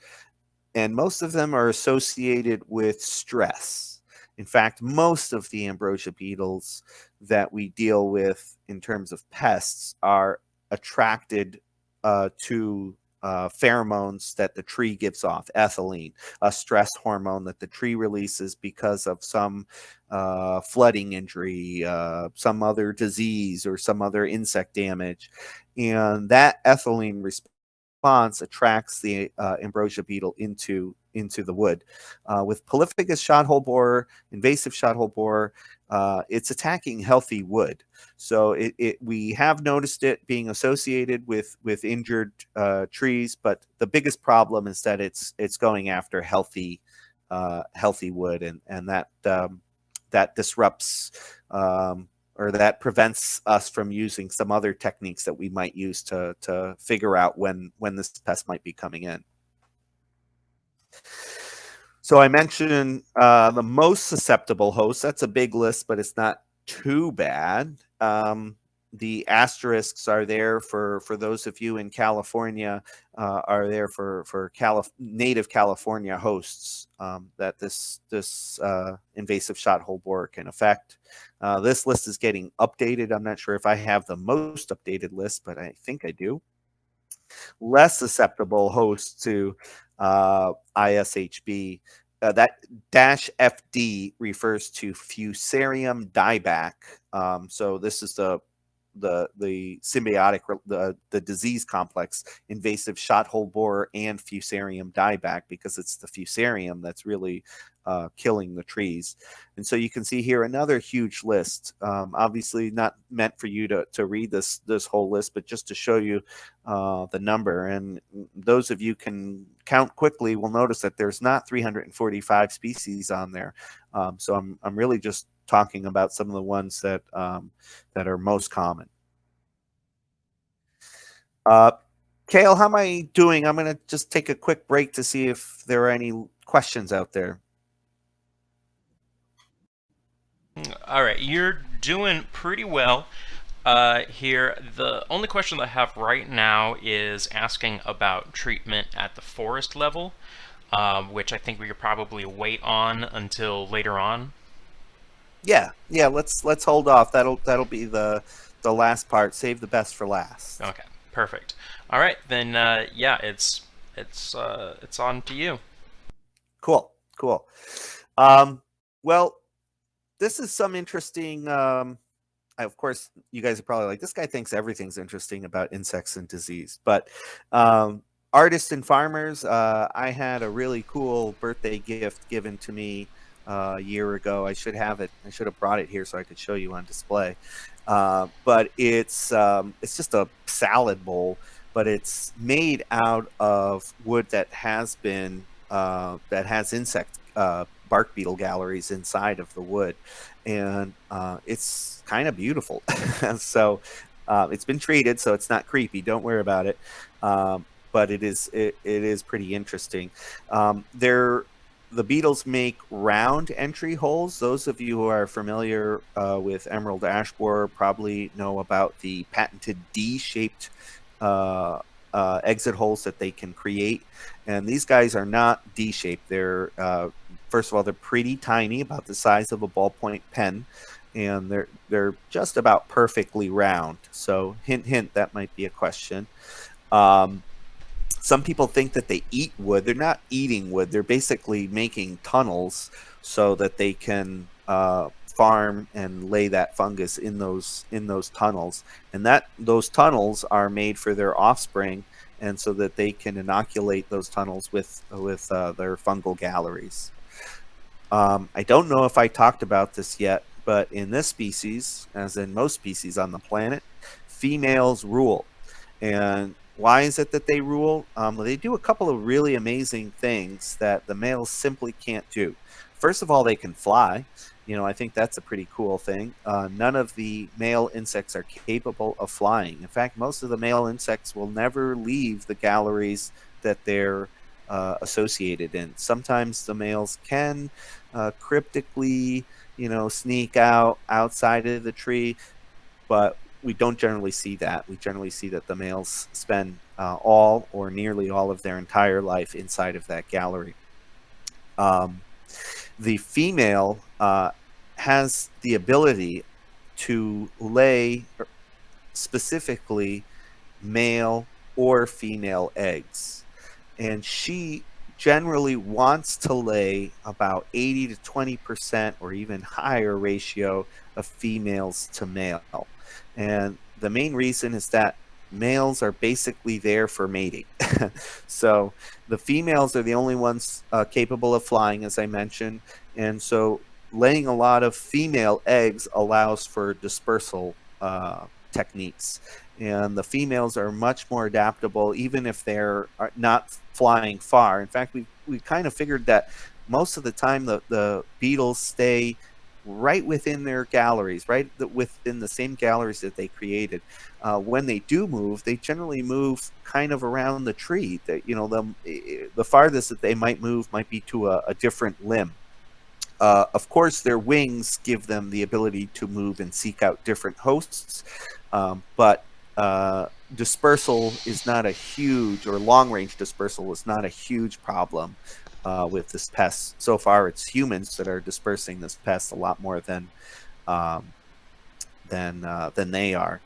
S2: and most of them are associated with stress. In fact, most of the ambrosia beetles that we deal with in terms of pests are attracted to pheromones that the tree gives off, ethylene, a stress hormone that the tree releases because of some flooding injury, some other disease, or some other insect damage. And that ethylene response attracts the ambrosia beetle into the wood. With Polyphagous shothole borer, invasive shothole borer, it's attacking healthy wood. So we have noticed it being associated with injured trees, but the biggest problem is that it's going after healthy wood, and that disrupts or that prevents us from using some other techniques that we might use to figure out when this pest might be coming in. So I mentioned the most susceptible hosts. That's a big list, but it's not too bad. The asterisks are there for those of you in California, are there for native California hosts that this invasive shothole borer can affect. This list is getting updated. I'm not sure if I have the most updated list, but I think I do. Less susceptible hosts to ISHB. That -FD refers to Fusarium dieback. So this is the symbiotic, the disease complex, invasive shothole borer and Fusarium dieback, because it's the Fusarium that's really killing the trees. And so you can see here another huge list. Obviously not meant for you to read this whole list, but just to show you the number. And those of you can count quickly will notice that there's not 345 species on there. So I'm really just talking about some of the ones that are most common. Kale, how am I doing? I'm going to just take a quick break to see if there are any questions out there.
S1: All right, you're doing pretty well here. The only question that I have right now is asking about treatment at the forest level, which I think we could probably wait on until later on.
S2: Yeah. Let's hold off. That'll be the last part. Save the best for last.
S1: Okay, perfect. All right, then. Yeah, it's on to you.
S2: Cool. Well, this is some interesting. Of course, you guys are probably like, this guy thinks everything's interesting about insects and disease. But artists and farmers, I had a really cool birthday gift given to me a year ago. I should have it. I should have brought it here so I could show you on display. But it's just a salad bowl, but it's made out of wood that has been that has insect bark beetle galleries inside of the wood, and it's kind of beautiful. So it's been treated, so it's not creepy. Don't worry about it. But it is pretty interesting. The beetles make round entry holes. Those of you who are familiar with emerald ash borer probably know about the patented D-shaped exit holes that they can create. And these guys are not D-shaped. They're first of all, they're pretty tiny, about the size of a ballpoint pen, and they're just about perfectly round. So hint, that might be a question. Some people think that they eat wood. They're not eating wood. They're basically making tunnels so that they can farm and lay that fungus in those tunnels. And those tunnels are made for their offspring, and so that they can inoculate those tunnels with their fungal galleries. I don't know if I talked about this yet, But in this species, as in most species on the planet, females rule. And why is it that they rule? They do a couple of really amazing things that the males simply can't do. First of all, they can fly. I think that's a pretty cool thing. None of the male insects are capable of flying. In fact, most of the male insects will never leave the galleries that they're associated in. Sometimes the males can cryptically, sneak outside of the tree, but we don't generally see that. We generally see that the males spend all or nearly all of their entire life inside of that gallery. The female has the ability to lay specifically male or female eggs. And she generally wants to lay about 80 to 20% or even higher ratio of females to male. And the main reason is that males are basically there for mating. So the females are the only ones capable of flying, as I mentioned. And so laying a lot of female eggs allows for dispersal techniques. And the females are much more adaptable, even if they're not flying far. In fact, we kind of figured that most of the time the beetles stay right within their galleries, right within the same galleries that they created. When they do move, they generally move kind of around the tree. That the farthest that they might move might be to a different limb. Of course, their wings give them the ability to move and seek out different hosts, but dispersal is not a huge, or long-range dispersal is not a huge problem with this pest. So far, it's humans that are dispersing this pest a lot more than they are.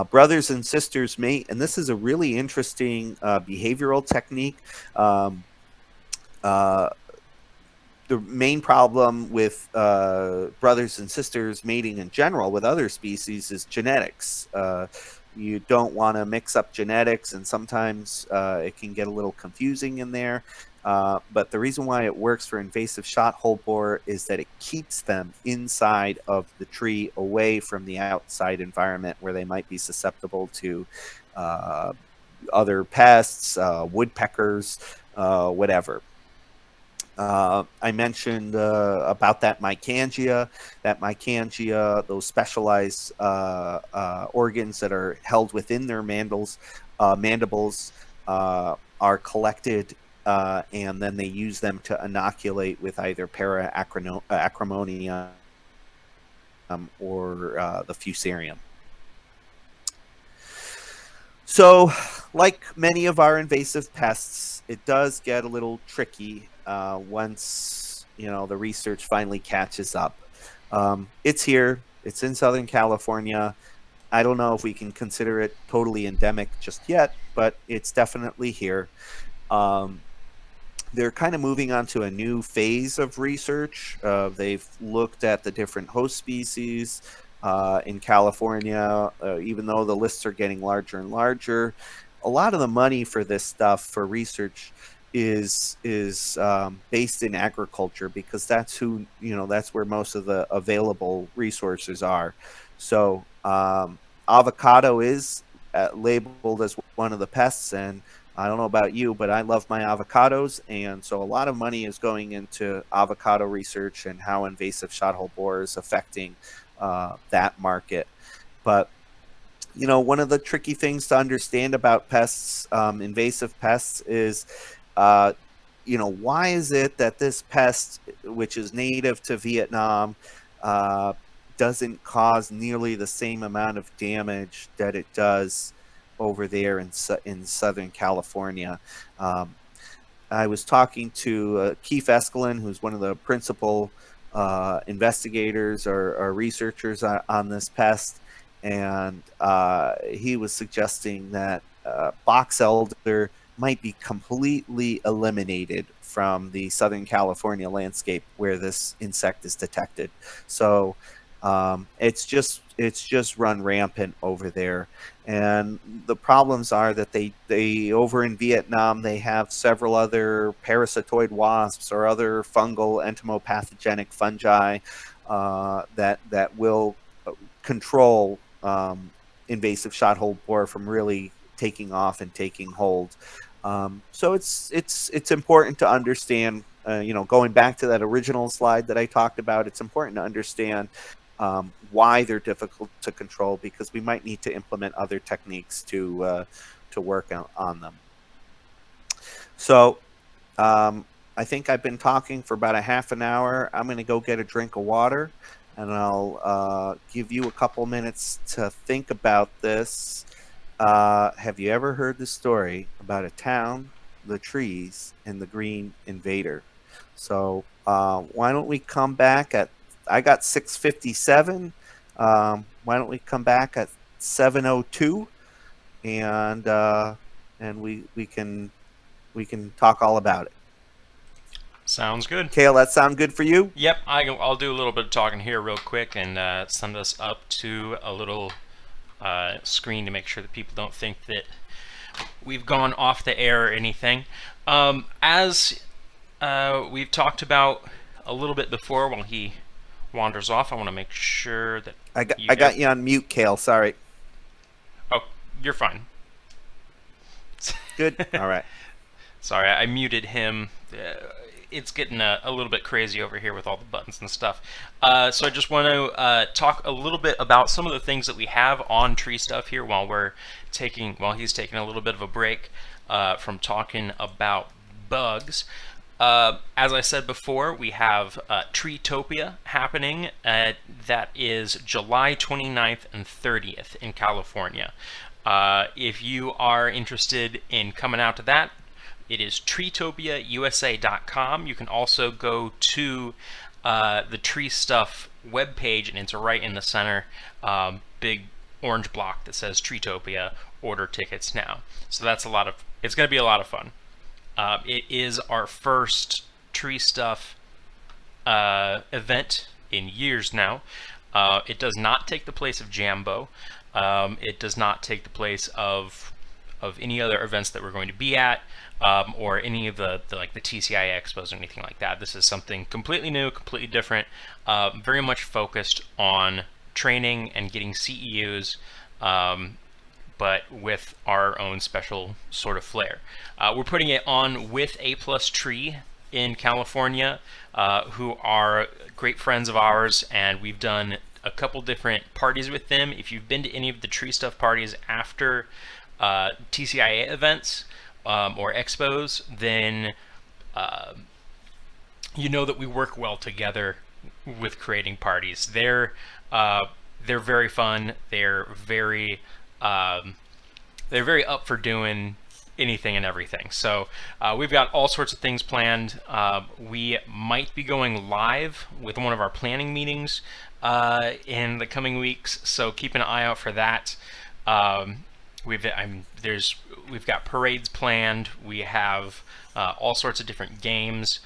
S2: Brothers and sisters mate, and this is a really interesting behavioral technique. The main problem with brothers and sisters mating in general with other species is genetics. You don't want to mix up genetics, and sometimes it can get a little confusing in there. But the reason why it works for invasive shot-hole borer is that it keeps them inside of the tree, away from the outside environment where they might be susceptible to other pests, woodpeckers, whatever. I mentioned about that Mycangia. Those specialized organs that are held within their mandibles are collected, and then they use them to inoculate with either Para-Acromonium or the Fusarium. So, like many of our invasive pests, it does get a little tricky once the research finally catches up. It's here. It's in Southern California. I don't know if we can consider it totally endemic just yet, but it's definitely here. They're kind of moving on to a new phase of research. They've looked at the different host species in California, even though the lists are getting larger and larger. A lot of the money for this stuff, for research, is based in agriculture, because that's where most of the available resources are. So avocado is labeled as one of the pests, and I don't know about you, but I love my avocados, and so a lot of money is going into avocado research and how invasive shot-hole borer is affecting that market. But one of the tricky things to understand about pests, invasive pests, is why is it that this pest, which is native to Vietnam, doesn't cause nearly the same amount of damage that it does over there in Southern California? I was talking to Keith Eskelin, who's one of the principal investigators or researchers on this pest, and he was suggesting that box elder might be completely eliminated from the Southern California landscape where this insect is detected. So it's just run rampant over there. And the problems are that they over in Vietnam, they have several other parasitoid wasps or other fungal entomopathogenic fungi that will control invasive shot-hole borer from really taking off and taking hold. So it's important to understand. Going back to that original slide that I talked about, it's important to understand why they're difficult to control, because we might need to implement other techniques to work on them. So I think I've been talking for about a half an hour. I'm going to go get a drink of water, and I'll give you a couple minutes to think about this. Have you ever heard the story about a town, the trees, and the green invader? So why don't we come back at, I got 6:57. Why don't we come back at 7:02, and we can talk all about it.
S1: Sounds good.
S2: Kale, that sound good for you?
S1: Yep, I'll do a little bit of talking here real quick and send us up to a little screen to make sure that people don't think that we've gone off the air or anything. As we've talked about a little bit before, while he wanders off, I want to make sure that
S2: I got you on mute, Kale. Sorry.
S1: Oh, you're fine.
S2: Good. All right.
S1: Sorry, I muted him. It's getting a little bit crazy over here with all the buttons and stuff. So I just want to talk a little bit about some of the things that we have on TreeStuff here while he's taking a little bit of a break from talking about bugs. As I said before, we have Treetopia happening. That is July 29th and 30th in California. If you are interested in coming out to that, it is treetopiausa.com. You can also go to the TreeStuff webpage, and it's right in the center, big orange block that says Treetopia. Order tickets now. So that's it's going to be a lot of fun. It is our first TreeStuff event in years now. It does not take the place of Jambo. It does not take the place of any other events that we're going to be at, or any of the TCI expos or anything like that. This is something completely new, completely different, very much focused on training and getting CEUs, but with our own special sort of flair. We're putting it on with A+ Tree in California, who are great friends of ours, and we've done a couple different parties with them. If you've been to any of the TreeStuff parties after TCIA events or expos, then you know that we work well together with creating parties. They're very fun. They're very up for doing anything and everything. So we've got all sorts of things planned. We might be going live with one of our planning meetings in the coming weeks, so keep an eye out for that. We've got parades planned. We have all sorts of different games.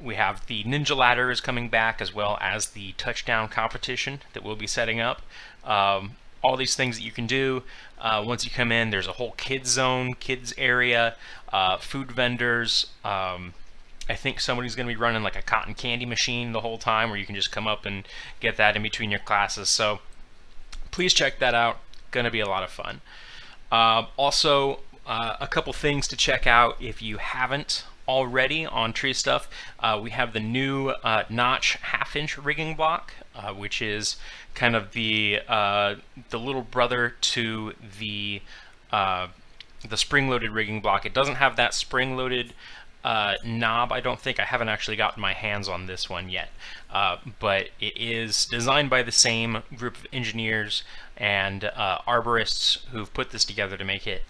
S1: We have the Ninja Ladder is coming back, as well as the touchdown competition that we'll be setting up. All these things that you can do once you come in. There's a whole kids zone, kids area, food vendors. I think somebody's going to be running like a cotton candy machine the whole time, where you can just come up and get that in between your classes. So please check that out. Going to be a lot of fun. Also, a couple things to check out if you haven't already on TreeStuff. We have the new notch 1/2-inch rigging block, which is kind of the little brother to the spring-loaded rigging block. It doesn't have that spring-loaded knob. I don't think. I haven't actually gotten my hands on this one yet, but it is designed by the same group of engineers and arborists who've put this together to make it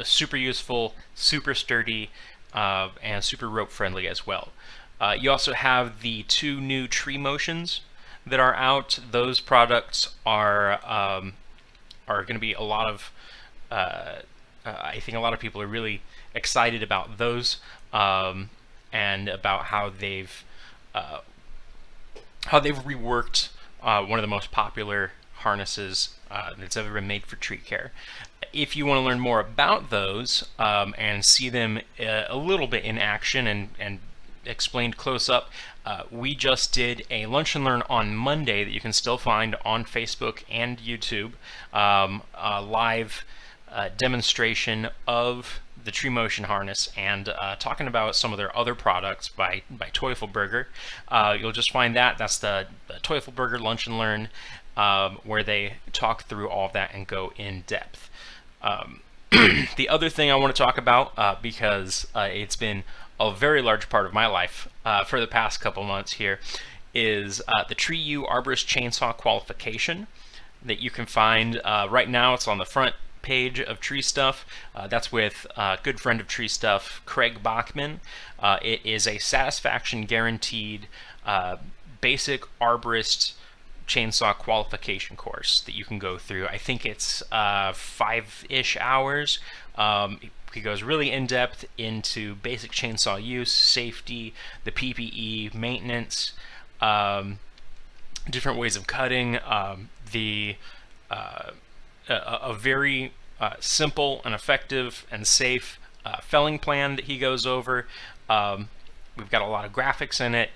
S1: super useful, super sturdy, and super rope friendly as well. You also have the 2 new tree motions that are out. Those products are going to be a lot of I think a lot of people are really excited about those, and about how they've reworked one of the most popular harnesses that's ever been made for tree care. If you want to learn more about those and see them a little bit in action and explained close up. We just did a lunch and learn on Monday that you can still find on Facebook and YouTube, a live demonstration of the Tree Motion harness and talking about some of their other products by Teufelberger. You'll just find that's the Teufelberger Lunch and Learn, where they talk through all of that and go in depth. The other thing I want to talk about, because it's been a very large part of my life for the past couple months here, is the Tree U Arborist Chainsaw Qualification that you can find. Right now it's on the front page of TreeStuff. That's with a good friend of TreeStuff, Craig Bachman. It is a satisfaction guaranteed basic arborist chainsaw qualification course that you can go through. I think it's 5-ish hours. He goes really in depth into basic chainsaw use, safety, the PPE, maintenance, different ways of cutting, a very simple and effective and safe felling plan that he goes over. We've got a lot of graphics in it.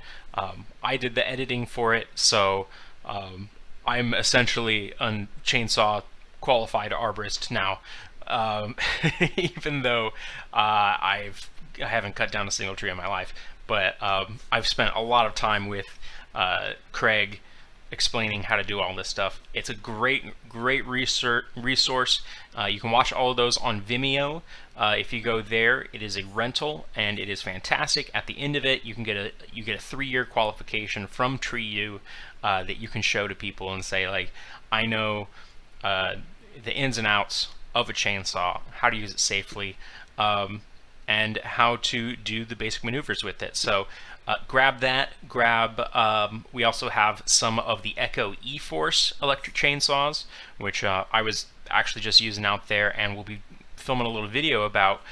S1: I did the editing for it, so I'm essentially a chainsaw qualified arborist now, even though I haven't cut down a single tree in my life. But I've spent a lot of time with Craig explaining how to do all this stuff. It's a great resource. You can watch all of those on Vimeo. If you go there, it is a rental and it is fantastic. At the end of it, you get a 3-year qualification from Tree U that you can show to people and say, like, I know the ins and outs of a chainsaw, how to use it safely, and how to do the basic maneuvers with it. So grab that. We also have some of the Echo E-Force electric chainsaws, which I was actually just using out there, and we'll be filming a little video about.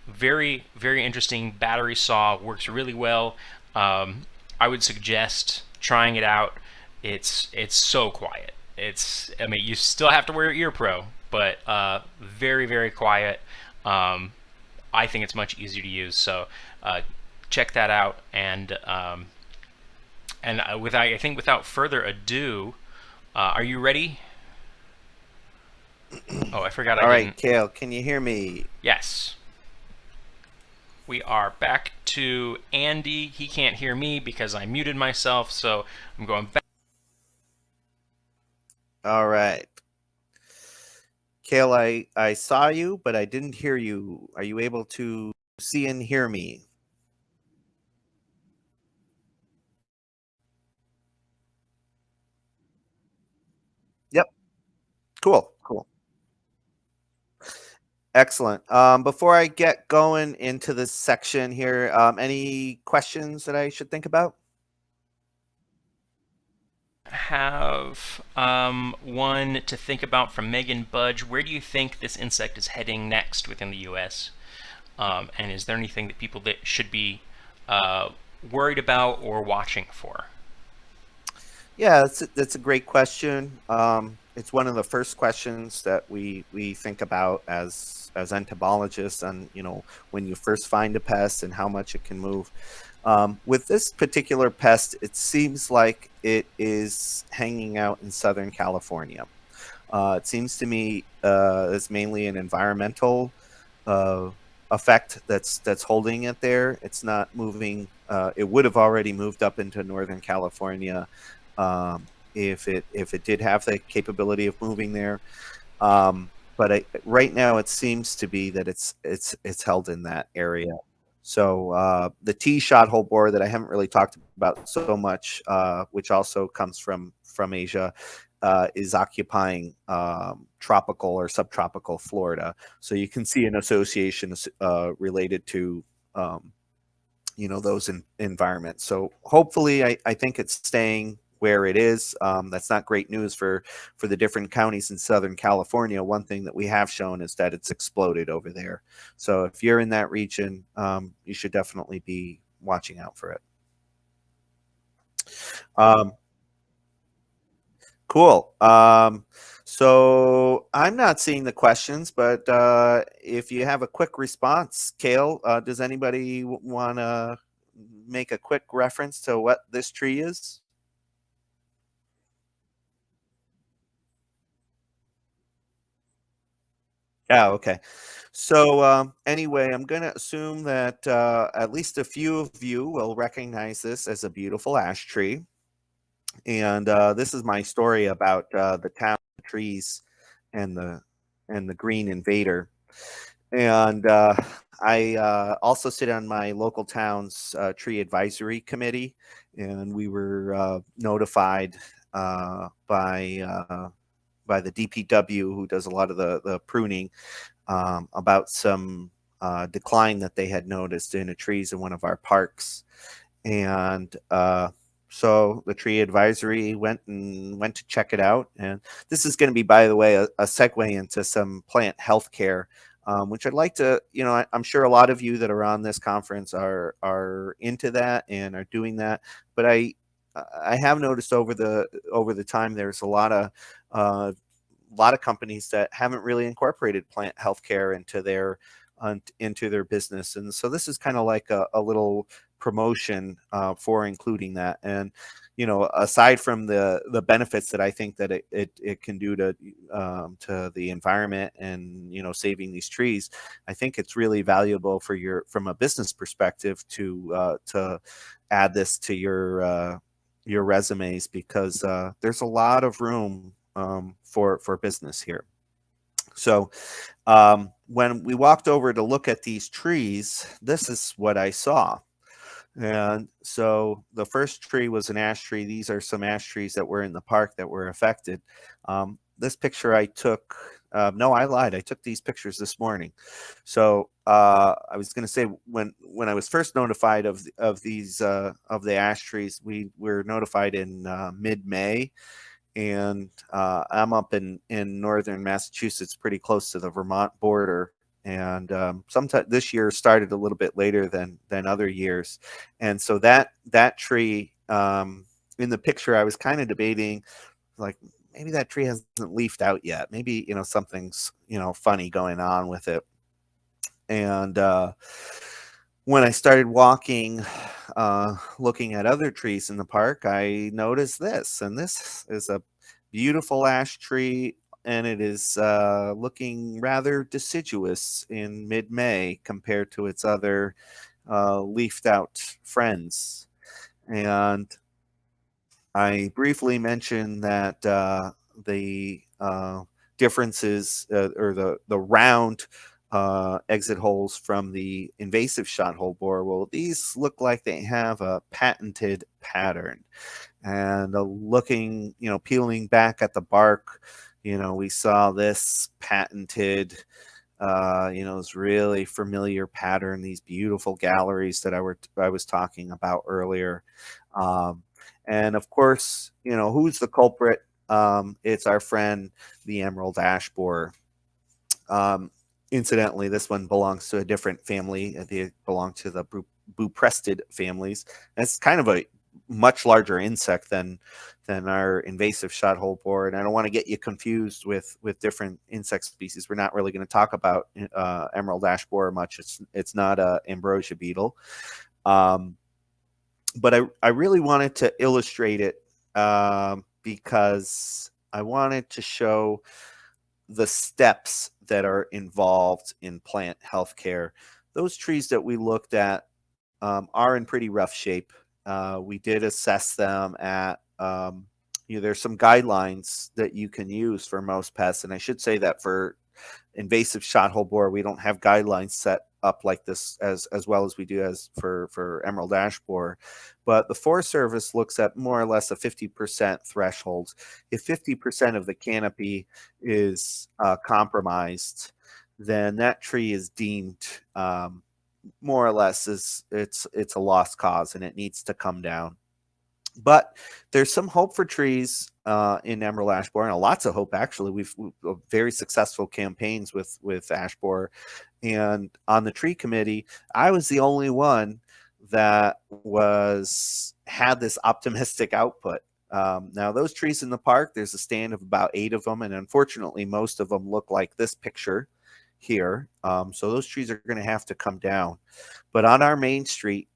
S1: Very interesting battery saw, works really well. I would suggest trying it out. It's so quiet. I mean, you still have to wear your ear pro, but very quiet. I think it's much easier to use, so check that out. And I think without further ado, are you ready? Oh, I forgot.
S2: All right, Kale, can you hear me?
S1: Yes. We are back to Andy. He can't hear me because I muted myself, so I'm going back.
S2: All right. Kale, I saw you, but I didn't hear you. Are you able to see and hear me? Yep. Cool. Excellent. Before I get going into this section here, any questions that I should think about?
S1: Have one to think about from Megan Budge. Where do you think this insect is heading next within the U.S.? And is there anything that people that should be worried about or watching for?
S2: Yeah, that's a great question. It's one of the first questions that we think about as entomologists, and when you first find a pest and how much it can move. With this particular pest, it seems like it is hanging out in Southern California. It seems to me it's mainly an environmental effect that's holding it there. It's not moving. It would have already moved up into Northern California if it did have the capability of moving there. But right now it seems to be that it's held in that area. So the T shot hole borer that I haven't really talked about so much, which also comes from Asia, is occupying tropical or subtropical Florida. So you can see an association related to those environments. So hopefully, I think it's staying where it is. That's not great news for the different counties in Southern California. One thing that we have shown is that it's exploded over there. So if you're in that region, you should definitely be watching out for it. Cool. So I'm not seeing the questions, but if you have a quick response, Kale, does anybody want to make a quick reference to what this tree is? Yeah, okay. So anyway, I'm going to assume that at least a few of you will recognize this as a beautiful ash tree. And this is my story about the town trees and the green invader. And I also sit on my local town's tree advisory committee, and we were notified by the DPW, who does a lot of the pruning, about some decline that they had noticed in the trees in one of our parks. And so the tree advisory went to check it out. And this is going to be, by the way, a segue into some plant healthcare, which I'd like to, I'm sure a lot of you that are on this conference are into that and are doing that. But I have noticed over the time there's a lot of companies that haven't really incorporated plant healthcare into their business, and so this is kind of like a little promotion for including that. And aside from the benefits that I think that it can do to the environment and saving these trees, I think it's really valuable from a business perspective to add this to your resumes, because there's a lot of room for business here. So when we walked over to look at these trees, this is what I saw. And so the first tree was an ash tree. These are some ash trees that were in the park that were affected. This picture I took, no, I lied. I took these pictures this morning. So I was going to say, when I was first notified of the ash trees, we were notified in mid-May. And I'm up in northern Massachusetts, pretty close to the Vermont border. And sometimes this year started a little bit later than other years. And so that tree, in the picture, I was kind of debating, like, maybe that tree hasn't leafed out yet. Maybe something's funny going on with it. And when I started walking, looking at other trees in the park, I noticed this, and this is a beautiful ash tree, and it is looking rather deciduous in mid-May compared to its other leafed out friends. And I briefly mentioned that the differences, or the round exit holes from the invasive shot hole borer, well, these look like they have a patented pattern. And looking, peeling back at the bark, we saw this patented, this really familiar pattern, these beautiful galleries that I was talking about earlier. And of course, who's the culprit? It's our friend, the emerald ash borer. Incidentally, this one belongs to a different family. They belong to the Buprestid families. It's kind of a much larger insect than our invasive shot hole borer. And I don't want to get you confused with different insect species. We're not really going to talk about emerald ash borer much. It's not a Ambrosia beetle. But I really wanted to illustrate it because I wanted to show the steps that are involved in plant healthcare. Those trees that we looked at are in pretty rough shape. We did assess them at, there's some guidelines that you can use for most pests. And I should say that for invasive shot hole borer, we don't have guidelines set up like this as well as we do as for emerald ash borer. But the Forest Service looks at more or less a 50% threshold. If 50% of the canopy is compromised, then that tree is deemed more or less it's a lost cause and it needs to come down. But there's some hope for trees in emerald ash borer, and lots of hope actually. We've very successful campaigns with ash borer, and on the tree committee, I was the only one that had this optimistic output. Now those trees in the park, there's a stand of about 8 of them, and unfortunately most of them look like this picture here. So those trees are going to have to come down. But on our main street,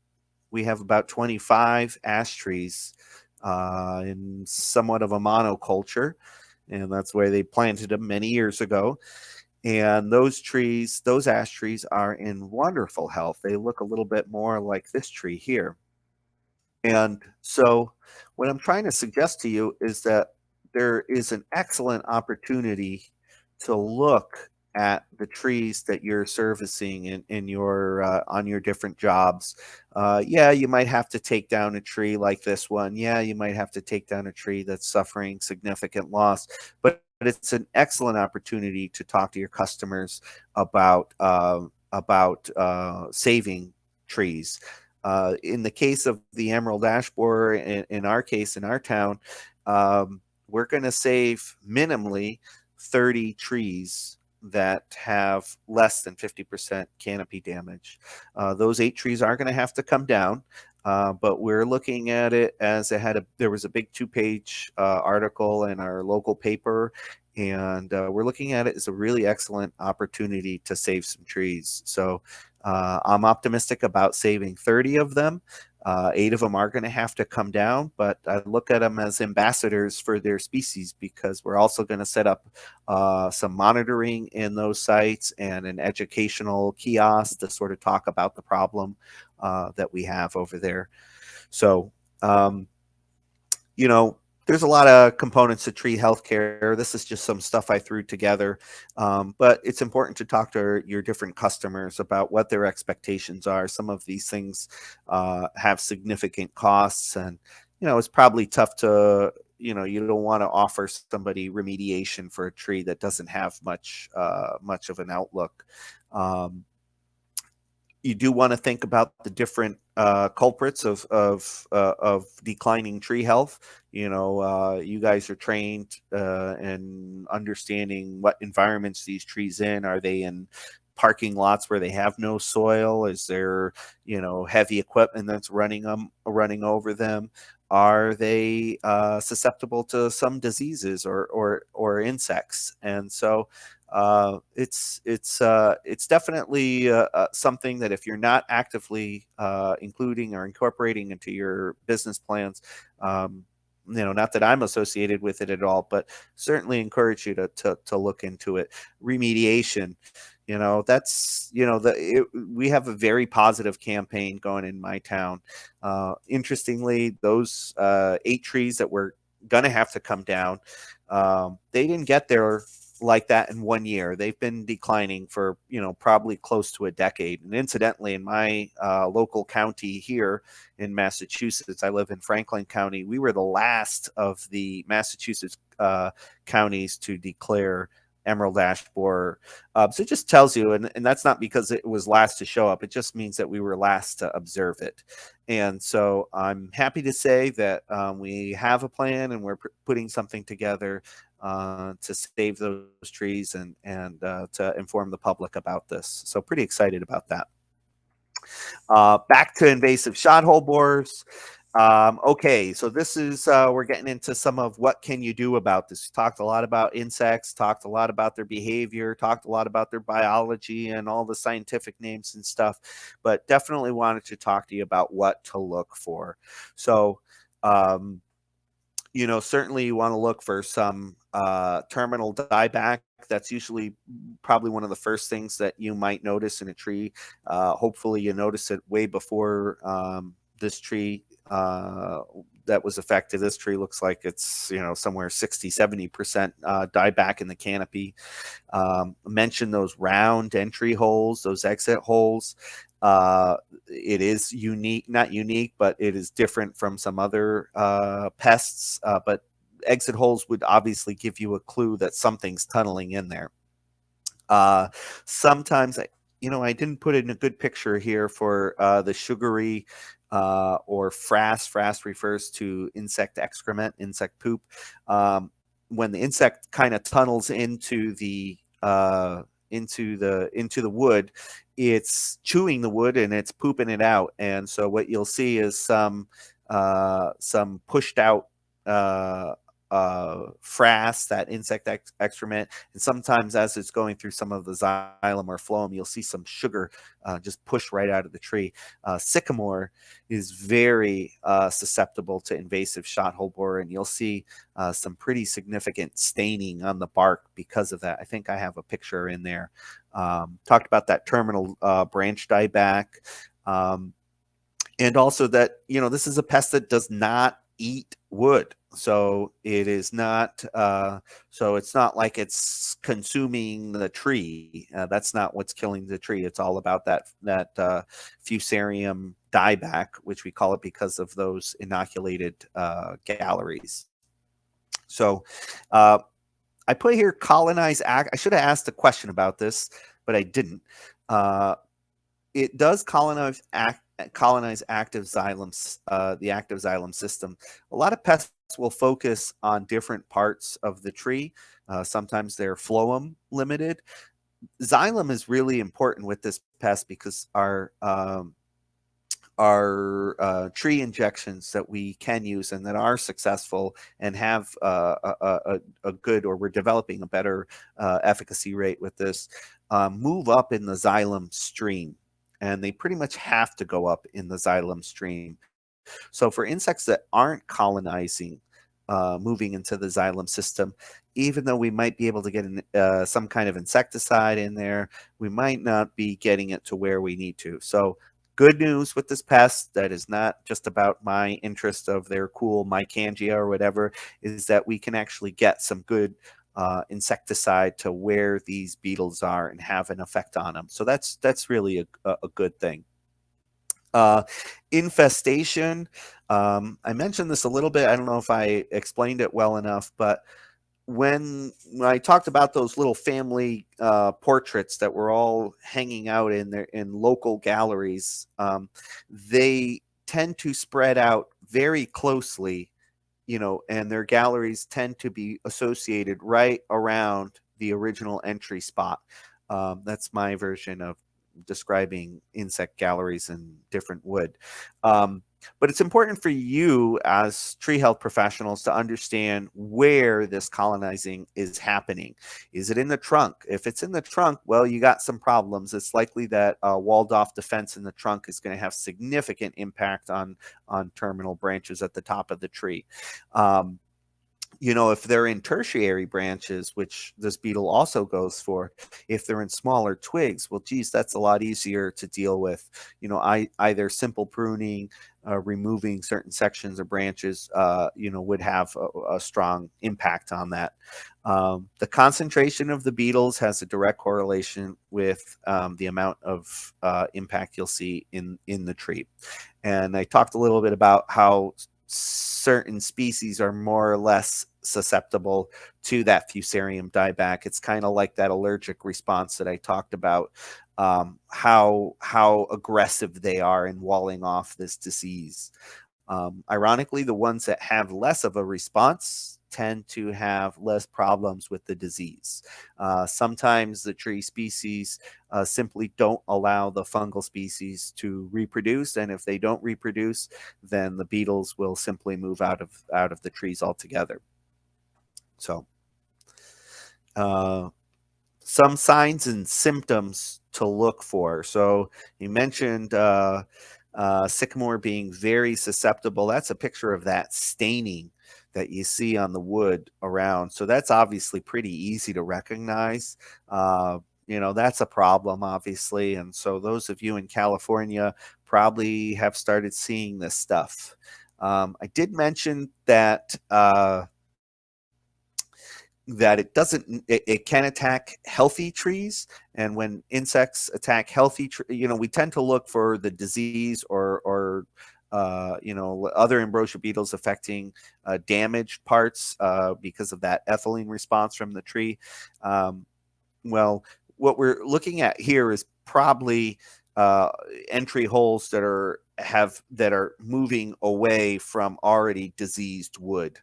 S2: we have about 25 ash trees in somewhat of a monoculture, and that's where they planted them many years ago. And those trees, those ash trees, are in wonderful health. They look a little bit more like this tree here. And so, what I'm trying to suggest to you is that there is an excellent opportunity to look at the trees that you're servicing in your on your different jobs. Yeah, you might have to take down a tree like this one. Yeah, you might have to take down a tree that's suffering significant loss. But it's an excellent opportunity to talk to your customers about saving trees. In the case of the emerald ash borer, in our case, in our town, we're going to save minimally 30 trees that have less than 50% canopy damage. Those 8 trees are going to have to come down, but we're looking at it as there was a big 2-page article in our local paper, and we're looking at it as a really excellent opportunity to save some trees. So I'm optimistic about saving 30 of them. 8 of them are going to have to come down, but I look at them as ambassadors for their species, because we're also going to set up some monitoring in those sites and an educational kiosk to sort of talk about the problem that we have over there. So, you know, there's a lot of components to tree healthcare. This is just some stuff I threw together, but it's important to talk to your different customers about what their expectations are. Some of these things have significant costs, and it's probably tough to, you don't want to offer somebody remediation for a tree that doesn't have much of an outlook. You do want to think about the different culprits of declining tree health. You guys are trained in understanding what environments these trees in. Are they in parking lots where they have no soil? Is there heavy equipment that's running over them? Are they susceptible to some diseases or insects? And so it's definitely something that if you're not actively including or incorporating into your business plans, not that I'm associated with it at all, but certainly encourage you to look into it. Remediation, that's we have a very positive campaign going in my town. Interestingly, those 8 trees that were gonna have to come down, they didn't get there like that in 1 year. They've been declining for probably close to a decade. And incidentally, in my local county here in Massachusetts, I live in Franklin County, we were the last of the Massachusetts counties to declare emerald ash borer. So it just tells you, and that's not because it was last to show up, it just means that we were last to observe it. And so I'm happy to say that we have a plan, and we're putting something together to save those trees and to inform the public about this. So pretty excited about that. Back to invasive shot hole borers. Okay, so this is we're getting into some of what can you do about this. We talked a lot about insects, talked a lot about their behavior, talked a lot about their biology and all the scientific names and stuff, but definitely wanted to talk to you about what to look for. So certainly you want to look for some terminal dieback. That's usually probably one of the first things that you might notice in a tree. Hopefully you notice it way before this tree that was affected. This tree looks like it's somewhere 60-70% dieback in the canopy. Mention those round entry holes, those exit holes. It is not unique, but it is different from some other pests. But exit holes would obviously give you a clue that something's tunneling in there. Sometimes, I didn't put in a good picture here for the sugary or frass. Frass refers to insect excrement, insect poop. When the insect kind of tunnels into the wood, it's chewing the wood and it's pooping it out. And so what you'll see is some pushed out frass, that insect excrement, and sometimes as it's going through some of the xylem or phloem, you'll see some sugar just push right out of the tree. Sycamore is very susceptible to invasive shot-hole borer, and you'll see some pretty significant staining on the bark because of that. I think I have a picture in there. Talked about that terminal branch dieback, and also that, you know, this is a pest that does not eat wood. So it is not, so it's not like it's consuming the tree. That's not what's killing the tree. It's all about that Fusarium dieback, which we call it because of those inoculated galleries. So I put here colonize act. I should have asked a question about this, but I didn't. It does colonize active xylems, the active xylem system. A lot of pests will focus on different parts of the tree. Sometimes they're phloem limited. Xylem is really important with this pest because our tree injections that we can use and that are successful and have a good, or we're developing a better efficacy rate with this, move up in the xylem stream. And they pretty much have to go up in the xylem stream. So for insects that aren't colonizing, moving into the xylem system, even though we might be able to get some kind of insecticide in there, we might not be getting it to where we need to. So good news with this pest, that is not just about my interest of their cool Mycangia or whatever, is that we can actually get some good insecticide to where these beetles are and have an effect on them. So that's really a good thing. Infestation. I mentioned this a little bit. I don't know if I explained it well enough, but when I talked about those little family portraits that were all hanging out in local galleries, they tend to spread out very closely, you know, and their galleries tend to be associated right around the original entry spot. That's my version of describing insect galleries in different wood. But it's important for you as tree health professionals to understand where this colonizing is happening. Is it in the trunk? If it's in the trunk, well, you got some problems. It's likely that walled off defense in the trunk is going to have significant impact on terminal branches at the top of the tree. You know, if they're in tertiary branches, which this beetle also goes for, if they're in smaller twigs, well, geez, that's a lot easier to deal with. You know, either simple pruning, removing certain sections or branches, you know, would have a strong impact on that. The concentration of the beetles has a direct correlation with the amount of impact you'll see in the tree. And I talked a little bit about how certain species are more or less susceptible to that Fusarium dieback. It's kind of like that allergic response that I talked about, how aggressive they are in walling off this disease. Ironically, the ones that have less of a response tend to have less problems with the disease. Sometimes the tree species simply don't allow the fungal species to reproduce, and if they don't reproduce, then the beetles will simply move out of the trees altogether. So some signs and symptoms to look for. So you mentioned sycamore being very susceptible. That's a picture of that staining that you see on the wood around. So that's obviously pretty easy to recognize. You know, that's a problem, obviously. And so those of you in California probably have started seeing this stuff. I did mention that that it can attack healthy trees, and when insects attack healthy you know, we tend to look for the disease or you know, other Ambrosia beetles affecting damaged parts because of that ethylene response from the tree. Well, what we're looking at here is probably entry holes that are moving away from already diseased wood.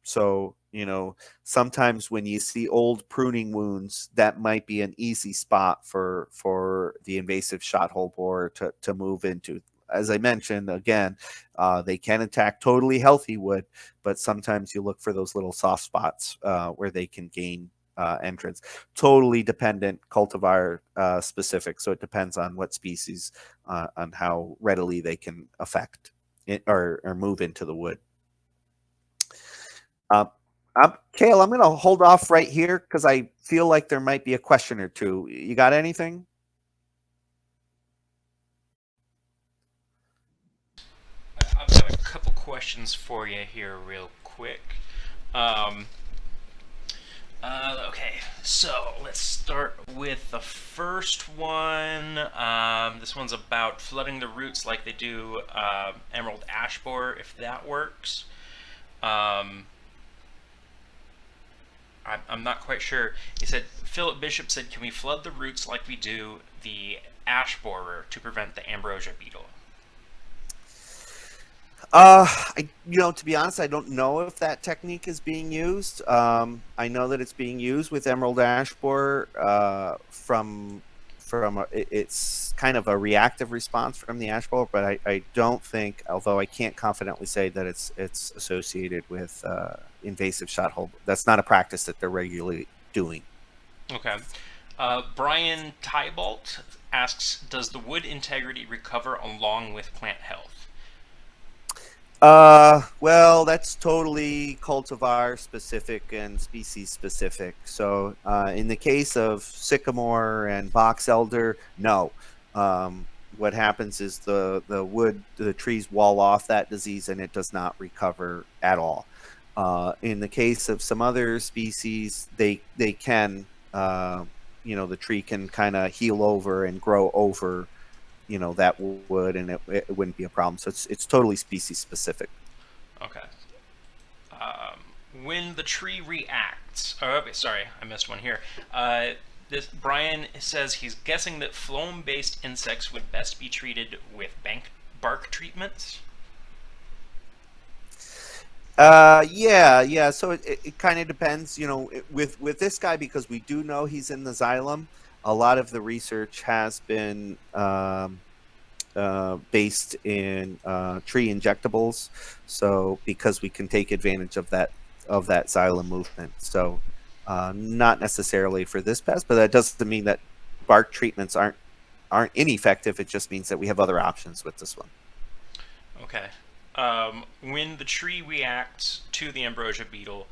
S2: So, you know, sometimes when you see old pruning wounds, that might be an easy spot for the invasive shot hole borer to move into. as I mentioned, again, they can attack totally healthy wood, but sometimes you look for those little soft spots where they can gain entrance. Totally dependent, cultivar specific, so it depends on what species, on how readily they can affect it or move into the wood. Kale, I'm going to hold off right here because I feel like there might be a question or two. You got anything?
S1: I've got a couple questions for you here real quick. Okay, so let's start with the first one. This one's about flooding the roots like they do emerald ash borer, if that works. I'm not quite sure. He said, Philip Bishop said, can we flood the roots like we do the ash borer to prevent the Ambrosia beetle?
S2: To be honest, I don't know if that technique is being used. I know that it's being used with emerald ash borer it's kind of a reactive response from the ash borer, but I don't think, although I can't confidently say that it's associated with invasive shot hole. That's not a practice that they're regularly doing.
S1: Okay. Brian Tybalt asks, does the wood integrity recover along with plant health?
S2: Well, that's totally cultivar specific and species specific. So, in the case of sycamore and box elder, no. What happens is the trees wall off that disease and it does not recover at all. In the case of some other species, they can, the tree can kind of heal over and grow over that would, and it wouldn't be a problem. So it's totally species specific.
S1: Okay. When the tree reacts, sorry, I missed one here. This Brian says he's guessing that phloem-based insects would best be treated with bark treatments.
S2: Yeah. So it kind of depends, with this guy, because we do know he's in the xylem. A lot of the research has been based in tree injectables. So because we can take advantage of that xylem movement. So not necessarily for this pest, but that doesn't mean that bark treatments aren't ineffective. It just means that we have other options with this one.
S1: Okay. When the tree reacts to the Ambrosia beetle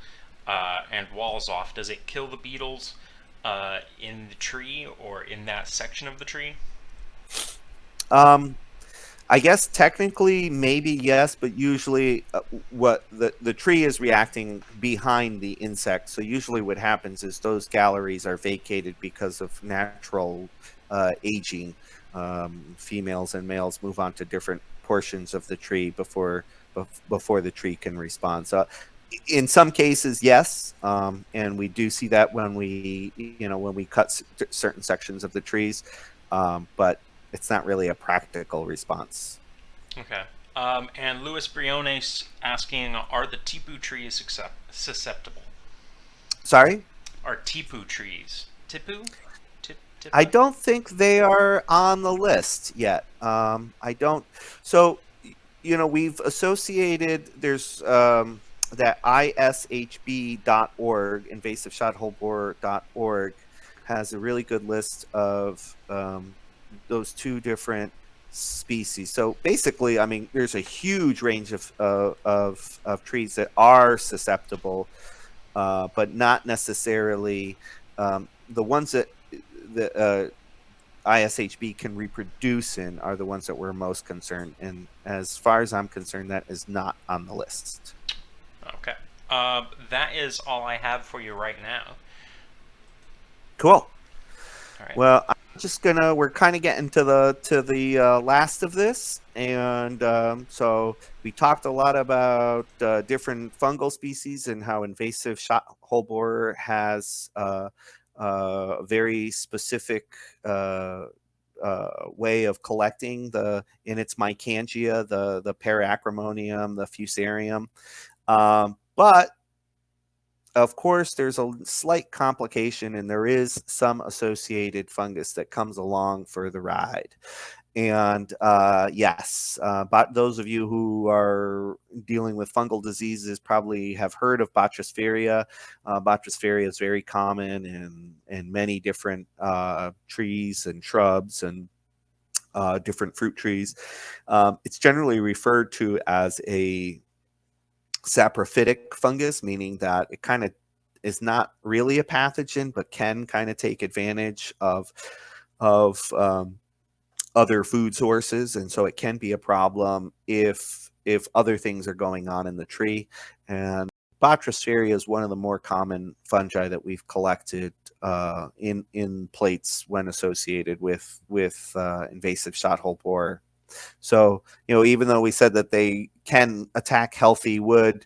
S1: and walls off, does it kill the beetles in the tree or in that section of the tree?
S2: I guess technically maybe yes, but usually what the tree is reacting behind the insect. So usually what happens is those galleries are vacated because of natural aging. Females and males move on to different portions of the tree before the tree can respond. So in some cases, yes, and we do see that when we cut certain sections of the trees, but it's not really a practical response.
S1: Okay. And Louis Briones asking, are the tipu trees susceptible?
S2: Sorry?
S1: Are tipu trees? Tipu?
S2: I don't think they are on the list yet. I don't. So, we've associated, there's that ishb.org, invasiveshotholeborer.org, has a really good list of those two different species. So basically, I mean, there's a huge range of trees that are susceptible, but not necessarily the ones that the ISHB can reproduce in are the ones that we're most concerned. And as far as I'm concerned, that is not on the list.
S1: Okay. That is all I have for you right now.
S2: Cool.
S1: All right.
S2: Well, I'm just we're kind of getting to the last of this, and so we talked a lot about different fungal species and how invasive shot hole borer has a very specific way of collecting in its Mycangia, the Paracremonium, the Fusarium, but of course, there's a slight complication, and there is some associated fungus that comes along for the ride. And yes, but those of you who are dealing with fungal diseases probably have heard of Botusferia. Botusferia is very common in many different trees and shrubs and different fruit trees. It's generally referred to as a saprophytic fungus, meaning that it kind of is not really a pathogen, but can kind of take advantage of other food sources, and so it can be a problem if other things are going on in the tree. And Botusferia is one of the more common fungi that we've collected in plates when associated with invasive shot-hole borer. So, even though we said that they can attack healthy wood,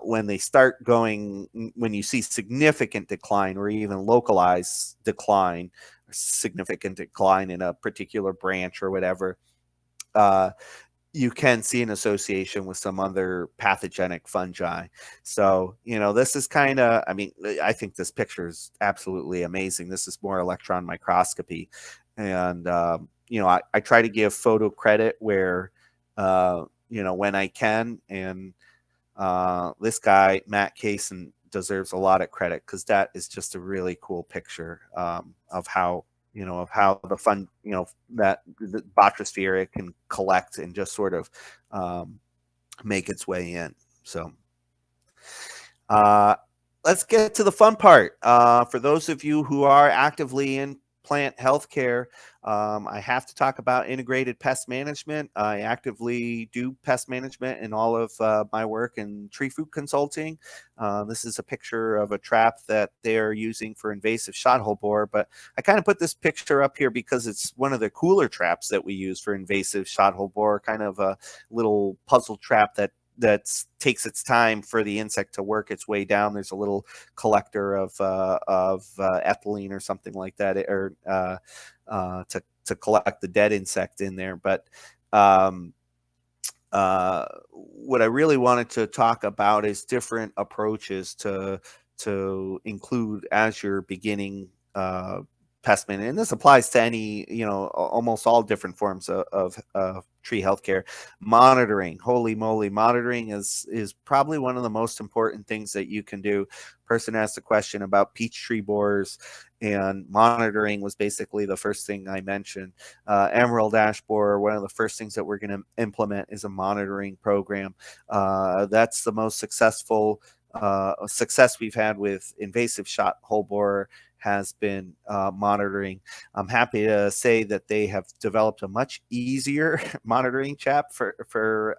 S2: when they start going, when you see significant decline or even localized decline, significant decline in a particular branch or whatever, you can see an association with some other pathogenic fungi. So, this is kind of, I think this picture is absolutely amazing. This is more electron microscopy. And, I try to give photo credit where, when I can. And this guy, Matt Kaysen, deserves a lot of credit because that is just a really cool picture of how the fun, that the Botusferia can collect and just sort of make its way in. So let's get to the fun part. For those of you who are actively in plant healthcare, I have to talk about integrated pest management. I actively do pest management in all of my work in tree fruit consulting. This is a picture of a trap that they're using for invasive shot-hole borer, but I kind of put this picture up here because it's one of the cooler traps that we use for invasive shot-hole borer, kind of a little puzzle trap that takes its time for the insect to work its way down. There's a little collector of ethylene or something like that, or to collect the dead insect in there. But what I really wanted to talk about is different approaches to include as you're beginning pest management, and this applies to any, almost all different forms of tree healthcare. Monitoring, holy moly, monitoring is probably one of the most important things that you can do. Person asked a question about peach tree borers, and monitoring was basically the first thing I mentioned. Emerald ash borer, one of the first things that we're going to implement is a monitoring program. That's the most successful success we've had with invasive shot-hole borer has been monitoring. I'm happy to say that they have developed a much easier monitoring chap for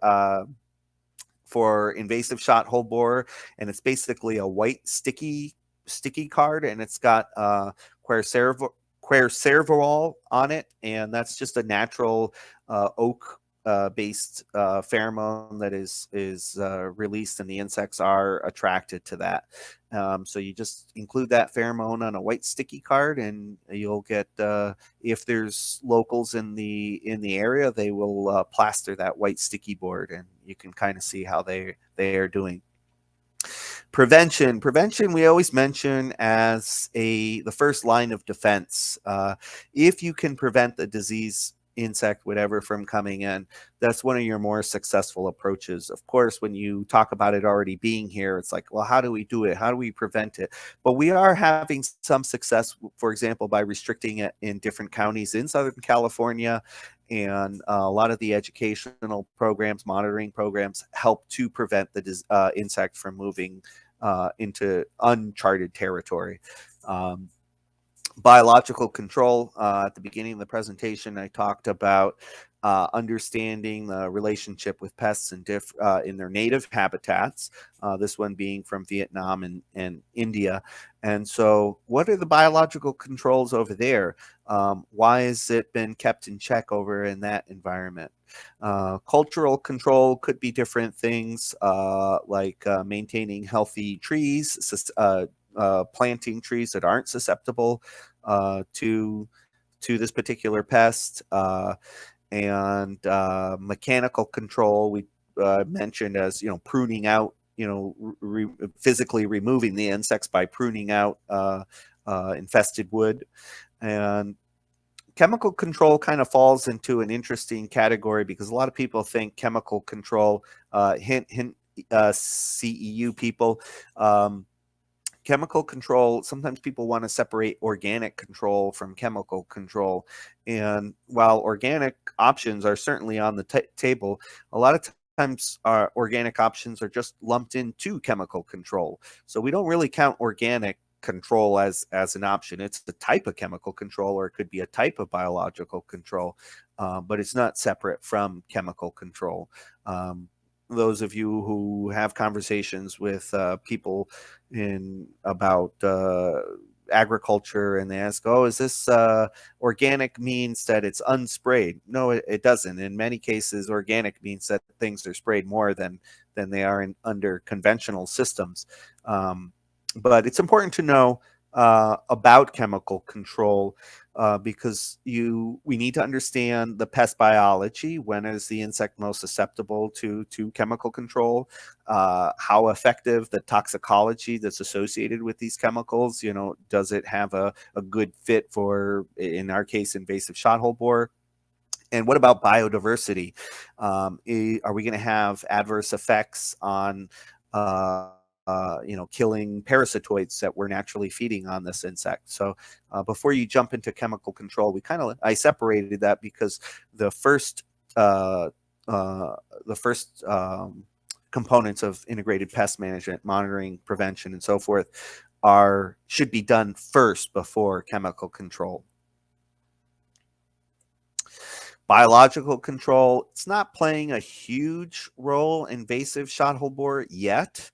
S2: invasive shot-hole borer, and it's basically a white sticky card, and it's got querceterol on it, and that's just a natural oak based pheromone that is released, and the insects are attracted to that. So you just include that pheromone on a white sticky card, and you'll get if there's locals in the area, they will plaster that white sticky board, and you can kind of see how they are doing. Prevention we always mention as the first line of defense. If you can prevent the disease, insect, whatever, from coming in, that's one of your more successful approaches. Of course, when you talk about it already being here, it's like, well, how do we do it? How do we prevent it? But we are having some success, for example, by restricting it in different counties in Southern California. And a lot of the educational programs, monitoring programs, help to prevent the insect from moving into uncharted territory. Biological control. At the beginning of the presentation, I talked about understanding the relationship with pests in their native habitats, this one being from Vietnam and India. And so what are the biological controls over there? Why has it been kept in check over in that environment? Cultural control could be different things, like maintaining healthy trees, planting trees that aren't susceptible to this particular pest, and mechanical control we mentioned as pruning out, physically removing the insects by pruning out infested wood, and chemical control kind of falls into an interesting category because a lot of people think chemical control, hint, hint, CEU people, chemical control, sometimes people want to separate organic control from chemical control. And while organic options are certainly on the table, a lot of times organic options are just lumped into chemical control. So we don't really count organic control as an option. It's the type of chemical control, or it could be a type of biological control, but it's not separate from chemical control. Those of you who have conversations with people about agriculture, and they ask, oh, is this organic means that it's unsprayed? No, it doesn't. In many cases, organic means that things are sprayed more than they are under conventional systems. But it's important to know about chemical control because we need to understand the pest biology. When is the insect most susceptible to chemical control? How effective the toxicology that's associated with these chemicals? Does it have a good fit for, in our case, invasive shothole borer? And what about biodiversity? Are we going to have adverse effects on killing parasitoids that we're naturally feeding on this insect? So before you jump into chemical control, I separated that because the first components of integrated pest management, monitoring, prevention, and so forth, should be done first before chemical control. Biological control, it's not playing a huge role in invasive shothole borer yet.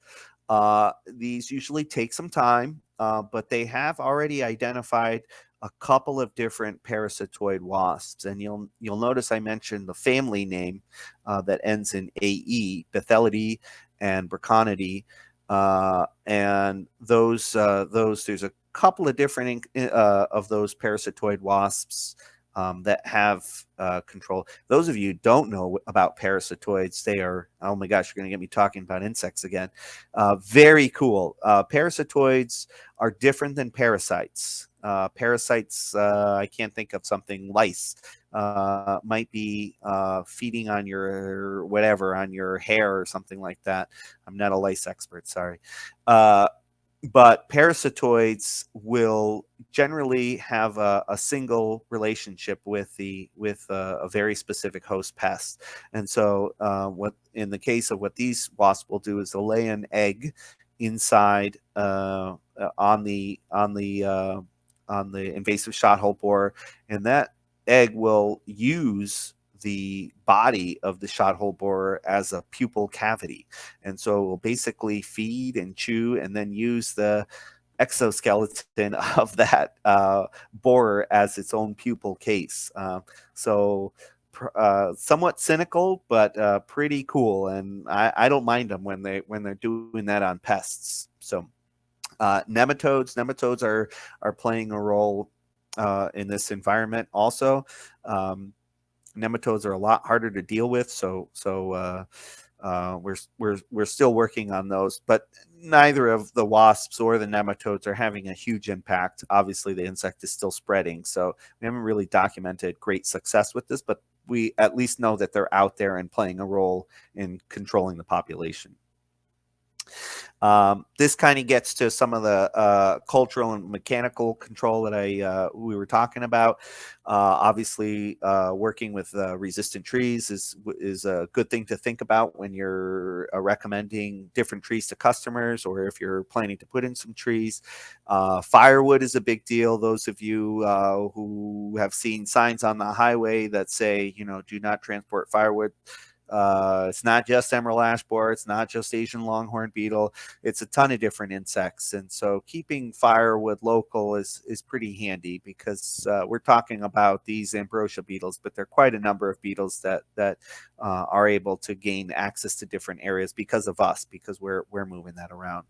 S2: These usually take some time, but they have already identified a couple of different parasitoid wasps. And you'll notice I mentioned the family name that ends in AE, Bethelidae and Braconidae. And those there's a couple of different of those parasitoid wasps that have control. Those of you who don't know about parasitoids, they are, oh my gosh, you're going to get me talking about insects again. Very cool. Parasitoids are different than parasites. Parasites, I can't think of something, lice, might be feeding on your whatever, on your hair or something like that. I'm not a lice expert, sorry. But parasitoids will generally have a single relationship with a very specific host pest. And so what in the case of what these wasps will do is they'll lay an egg inside on the invasive shothole borer, and that egg will use the body of the shothole borer as a pupal cavity. And so it will basically feed and chew and then use the exoskeleton of that borer as its own pupal case. Somewhat cynical, but pretty cool. And I don't mind them when they're doing that on pests. So nematodes are playing a role in this environment also. Nematodes are a lot harder to deal with, so we're still working on those. But neither of the wasps or the nematodes are having a huge impact. Obviously, the insect is still spreading, so we haven't really documented great success with this, but we at least know that they're out there and playing a role in controlling the population. This kind of gets to some of the cultural and mechanical control that we were talking about. Obviously, working with resistant trees is a good thing to think about when you're recommending different trees to customers, or if you're planning to put in some trees. Firewood is a big deal. Those of you who have seen signs on the highway that say, do not transport firewood. It's not just emerald ash borer, it's not just Asian longhorn beetle, it's a ton of different insects. And so keeping firewood local is pretty handy, because we're talking about these Ambrosia beetles, but there are quite a number of beetles that are able to gain access to different areas because of us, because we're moving that around.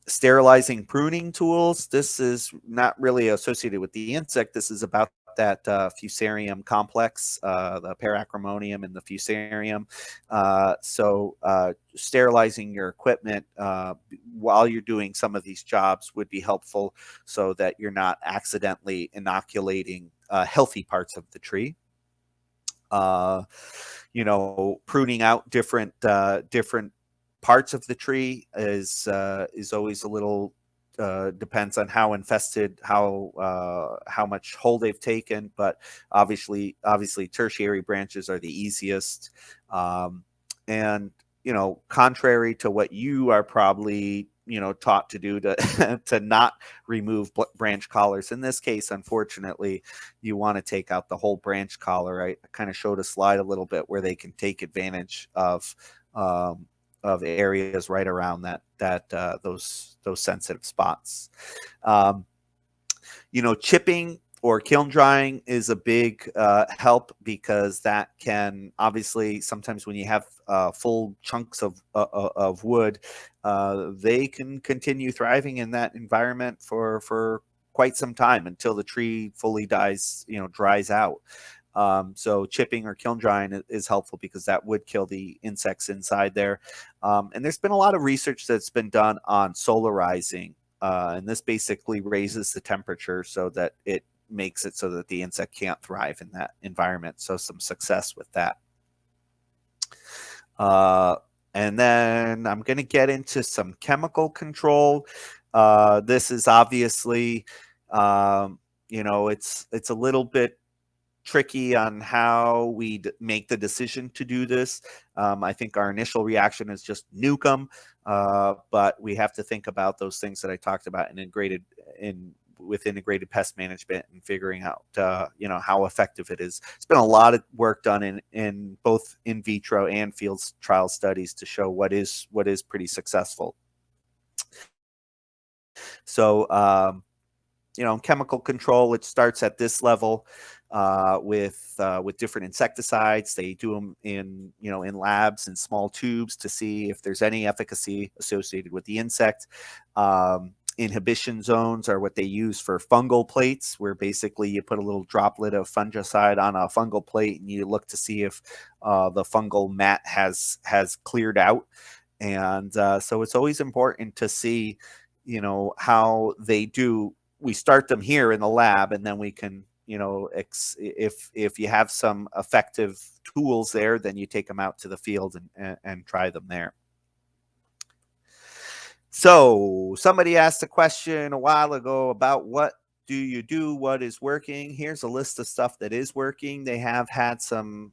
S2: Sterilizing pruning tools. This is not really associated with the insect. This is about that fusarium complex, the paracromonium and the fusarium. So sterilizing your equipment while you're doing some of these jobs would be helpful, so that you're not accidentally inoculating healthy parts of the tree. Pruning out different parts of the tree is always a little depends on how infested, how much hold they've taken, but obviously tertiary branches are the easiest. And contrary to what you are probably taught to do, to to not remove branch collars, in this case, unfortunately, you want to take out the whole branch collar. I kind of showed a slide a little bit where they can take advantage of areas right around those sensitive spots. Chipping or kiln drying is a big help, because that can obviously, sometimes when you have full chunks of wood, they can continue thriving in that environment for quite some time, until the tree fully dries out. So chipping or kiln drying is helpful, because that would kill the insects inside there. And there's been a lot of research that's been done on solarizing, and this basically raises the temperature so that it makes it so that the insect can't thrive in that environment. So some success with that. And then I'm going to get into some chemical control. This is obviously, it's a little bit tricky on how we make the decision to do this. I think our initial reaction is just nuke them, but we have to think about those things that I talked about with integrated pest management, and figuring out how effective it is. It's been a lot of work done in both in vitro and field trial studies to show what is pretty successful. So chemical control, it starts at this level with different insecticides. They do them in labs in small tubes to see if there's any efficacy associated with the insect. Inhibition zones are what they use for fungal plates, where basically you put a little droplet of fungicide on a fungal plate, and you look to see if the fungal mat has cleared out. And so it's always important to see how they do. We start them here in the lab, and then we can if you have some effective tools there, then you take them out to the field and try them there. So somebody asked a question a while ago about what do you do, what is working. Here's a list of stuff that is working. They have had some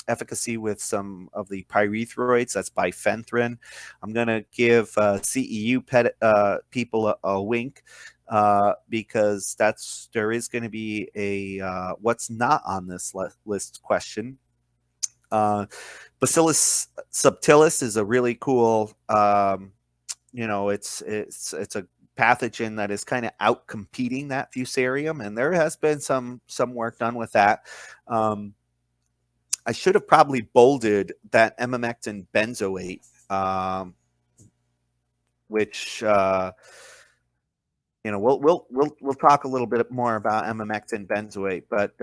S2: efficacy with some of the pyrethroids. That's bifenthrin. I'm going to give CEU people a wink, because there is going to be a what's not on this list question. Bacillus subtilis is a really cool, it's a pathogen that is kind of out competing that fusarium, and there has been some work done with that. I should have probably bolded that emamectin benzoate, which we'll talk a little bit more about emamectin benzoate, but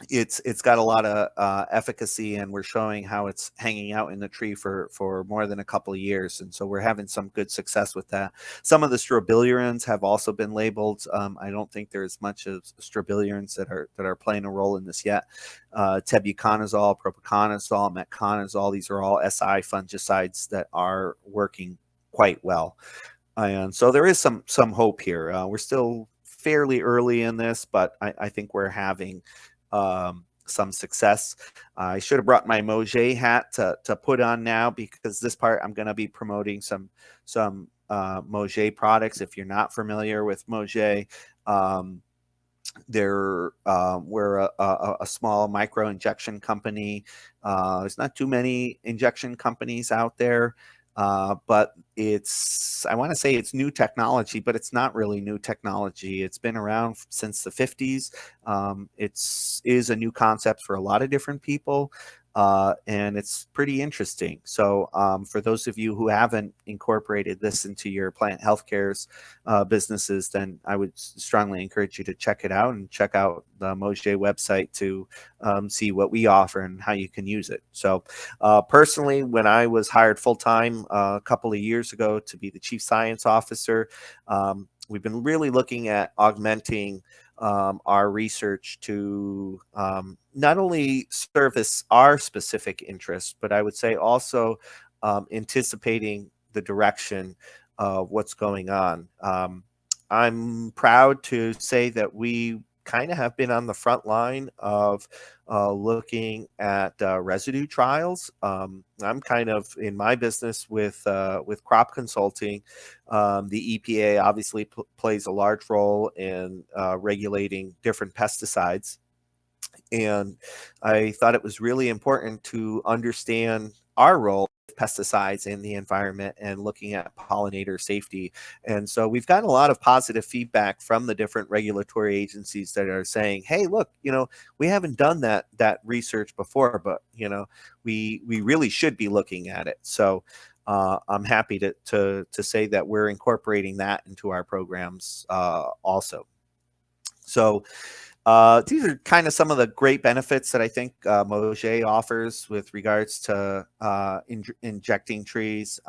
S2: it's got a lot of efficacy, and we're showing how it's hanging out in the tree for more than a couple of years, and so we're having some good success with that. Some of the strobilurins have also been labeled. I don't think there's much of strobilurins that are playing a role in this yet. Tebuconazole, propiconazole, metconazole, these are all SI fungicides that are working quite well, and so there is some hope here. We're still fairly early in this, but I think we're having some success. I should have brought my Mauget hat to put on now, because this part I'm going to be promoting some Mauget products. If you're not familiar with Mauget, we're a small micro injection company. There's not too many injection companies out there. But I want to say it's new technology, but it's not really new technology. It's been around since the 50s. It is a new concept for a lot of different people. and it's pretty interesting. So for those of you who haven't incorporated this into your plant health care's businesses, then I would strongly encourage you to check it out and check out the Mauget website to see what we offer and how you can use it. So personally, when I was hired full-time a couple of years ago to be the Chief Science Officer, we've been really looking at augmenting our research to not only service our specific interests, but I would say also anticipating the direction of what's going on. I'm proud to say that we kind of have been on the front line of looking at residue trials. I'm kind of in my business with crop consulting. The EPA obviously plays a large role in regulating different pesticides. And I thought it was really important to understand our role with pesticides in the environment and looking at pollinator safety. And so we've gotten a lot of positive feedback from the different regulatory agencies that are saying, hey, look, we haven't done that research before, but we really should be looking at it. So I'm happy to say that we're incorporating that into our programs also. So these are kind of some of the great benefits that I think Mauget offers with regards to injecting trees.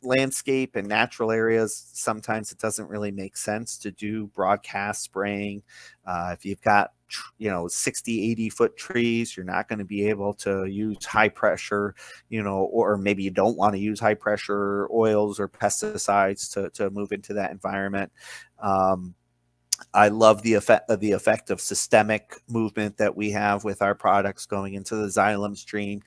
S2: Landscape and natural areas, sometimes it doesn't really make sense to do broadcast spraying. If you've got 60-80 foot trees, you're not going to be able to use high pressure, or maybe you don't want to use high pressure oils or pesticides to move into that environment. I love the effect of systemic movement that we have with our products going into the xylem stream.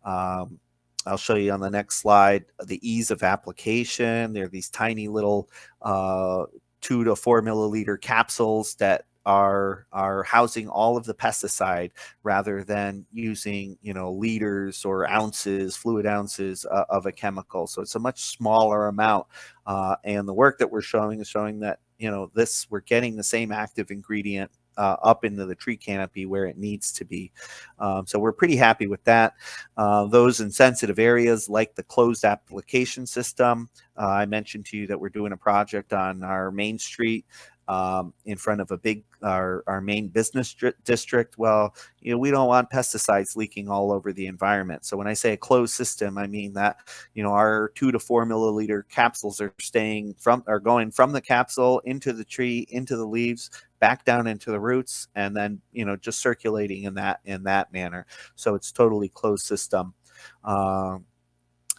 S2: I'll show you on the next slide the ease of application. They're these tiny little 2 to 4 milliliter capsules that are housing all of the pesticide rather than using liters or ounces, fluid ounces of a chemical. So it's a much smaller amount, and the work that we're showing is showing that we're getting the same active ingredient up into the tree canopy where it needs to be. So we're pretty happy with that. Those in sensitive areas like the closed application system. I mentioned to you that we're doing a project on our main street in front of our main business district. Well, we don't want pesticides leaking all over the environment. So when I say a closed system, I mean that our 2 to 4 milliliter capsules are going from the capsule into the tree, into the leaves, back down into the roots, and then just circulating in that manner. So it's totally closed system.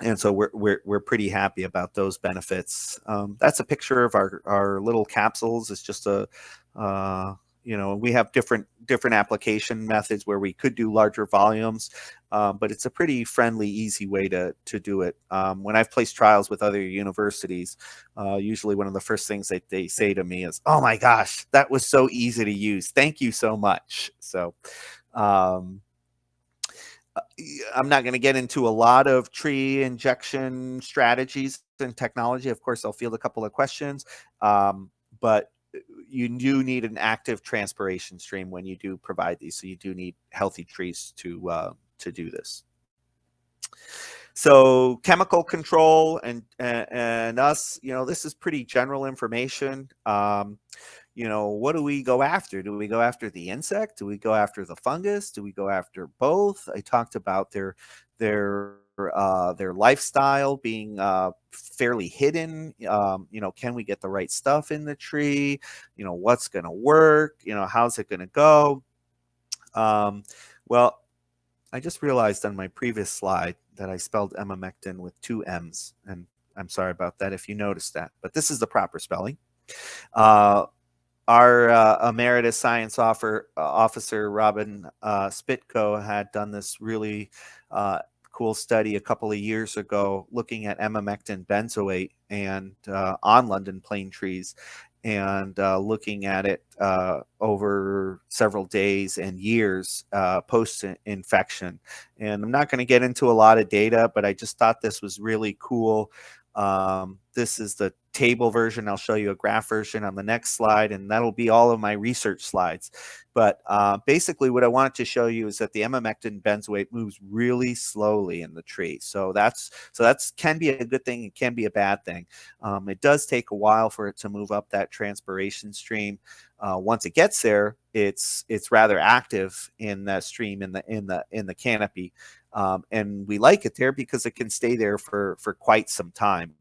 S2: And so we're pretty happy about those benefits. That's a picture of our little capsules. It's just we have different application methods where we could do larger volumes, but it's a pretty friendly, easy way to do it. When I've placed trials with other universities, usually one of the first things that they say to me is, "Oh my gosh, that was so easy to use. Thank you so much." So. I'm not going to get into a lot of tree injection strategies and technology. Of course, I'll field a couple of questions, but you do need an active transpiration stream when you do provide these. So you do need healthy trees to do this. So chemical control and us, this is pretty general information. What do we go after? Do we go after the insect? Do we go after the fungus? Do we go after both? I talked about their lifestyle being fairly hidden. Can we get the right stuff in the tree? What's going to work? How's it going to go? Well, I just realized on my previous slide that I spelled emamectin with 2 M's, and I'm sorry about that if you noticed that, but this is the proper spelling. Our emeritus science officer, Robin Spitko, had done this really cool study a couple of years ago looking at emamectin benzoate and on London plane trees, and looking at it over several days and years post-infection. And I'm not going to get into a lot of data, but I just thought this was really cool. This is the table version. I'll show you a graph version on the next slide, and that'll be all of my research slides. But basically what I wanted to show you is that the emamectin benzoate moves really slowly in the tree. So that's can be a good thing. It can be a bad thing. It does take a while for it to move up that transpiration stream. Once it gets there, it's rather active in the stream in the canopy, and we like it there because it can stay there for quite some time.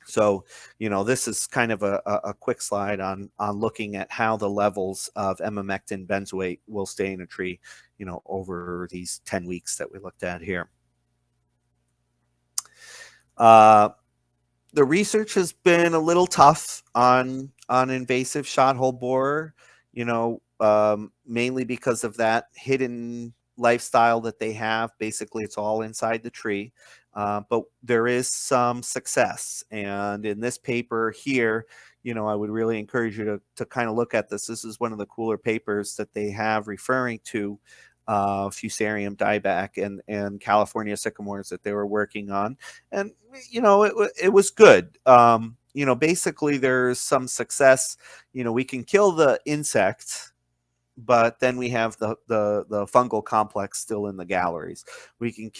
S2: So, this is kind of a quick slide on looking at how the levels of emamectin benzoate will stay in a tree, over these 10 weeks that we looked at here. The research has been a little tough on invasive shot-hole borer, mainly because of that hidden lifestyle that they have. Basically, it's all inside the tree. But there is some success. And in this paper here, I would really encourage you to kind of look at this. This is one of the cooler papers that they have referring to Fusarium dieback and California sycamores that they were working on. And, it was good. Basically there's some success. We can kill the insect, but then we have the fungal complex still in the galleries. We can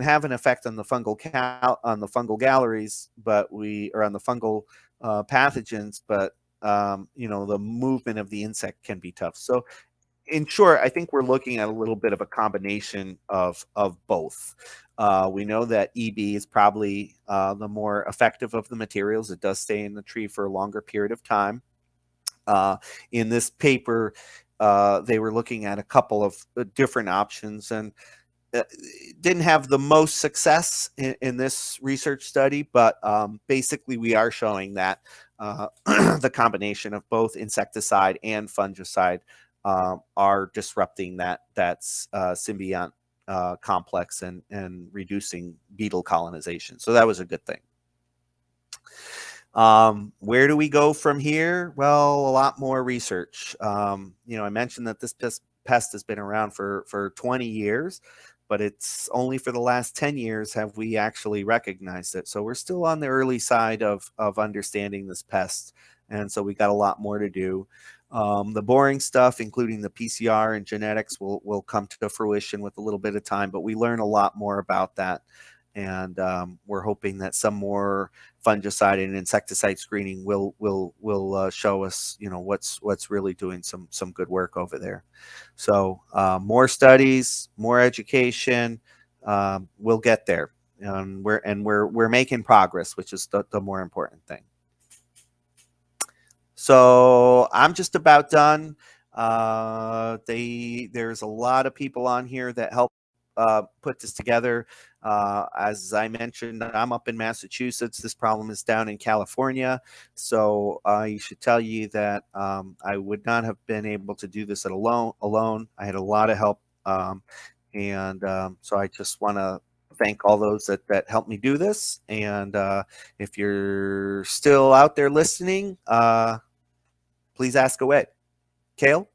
S2: have an effect on the fungal galleries, but on the fungal pathogens, but the movement of the insect can be tough. So in short, I think we're looking at a little bit of a combination of both. We know that EB is probably the more effective of the materials. It does stay in the tree for a longer period of time. In this paper, they were looking at a couple of different options, and didn't have the most success in this research study, but basically we are showing that the combination of both insecticide and fungicide are disrupting that symbiont complex and reducing beetle colonization. So that was a good thing. Where do we go from here? Well, a lot more research. I mentioned that this pest has been around for 20 years, but it's only for the last 10 years have we actually recognized it. So we're still on the early side of understanding this pest. And so we got a lot more to do. The boring stuff, including the PCR and genetics, will come to fruition with a little bit of time, but we learn a lot more about that. And we're hoping that some more fungicide and insecticide screening will show us, what's really doing some good work over there. So more studies, more education, we'll get there. We're making progress, which is the more important thing. So I'm just about done. There's a lot of people on here that help put this together. As I mentioned, I'm up in Massachusetts. This problem is down in California. So I should tell you that I would not have been able to do this alone. I had a lot of help. So I just want to thank all those that helped me do this. And if you're still out there listening, please ask away. Kale?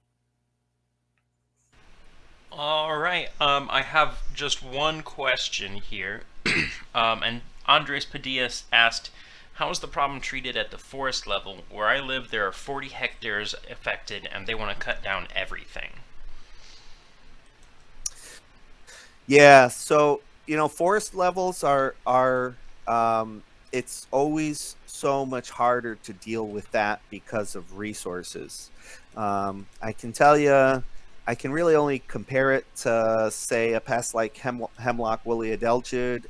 S1: All right. I have just one question here. And Andres Padilla asked, how is the problem treated at the forest level? Where I live, there are 40 hectares affected, and they want to cut down everything.
S2: Yeah, so, forest levels are it's always so much harder to deal with that because of resources. I can tell you, I can really only compare it to, say, a pest like hemlock woolly adelgid,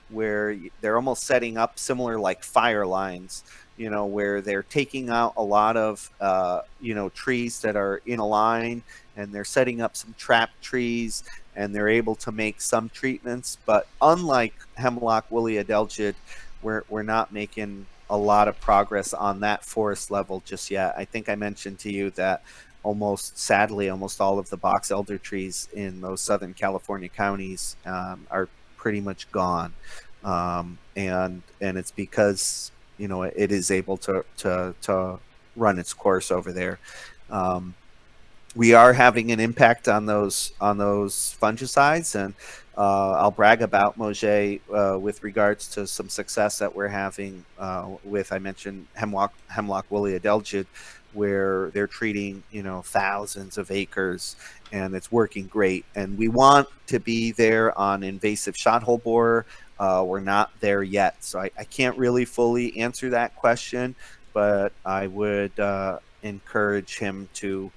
S2: where they're almost setting up similar like fire lines, where they're taking out a lot of, trees that are in a line, and they're setting up some trap trees, and they're able to make some treatments. But unlike hemlock woolly adelgid, we're not making a lot of progress on that forest level just yet. I think I mentioned to you that sadly, almost all of the box elder trees in those Southern California counties are pretty much gone. And it's because, it is able to run its course over there. We are having an impact on those fungicides, and I'll brag about Mauget with regards to some success that we're having with, I mentioned, hemlock woolly adelgid, where they're treating, thousands of acres, and it's working great. And we want to be there on invasive shothole borer. We're not there yet, so I can't really fully answer that question, but I would encourage him to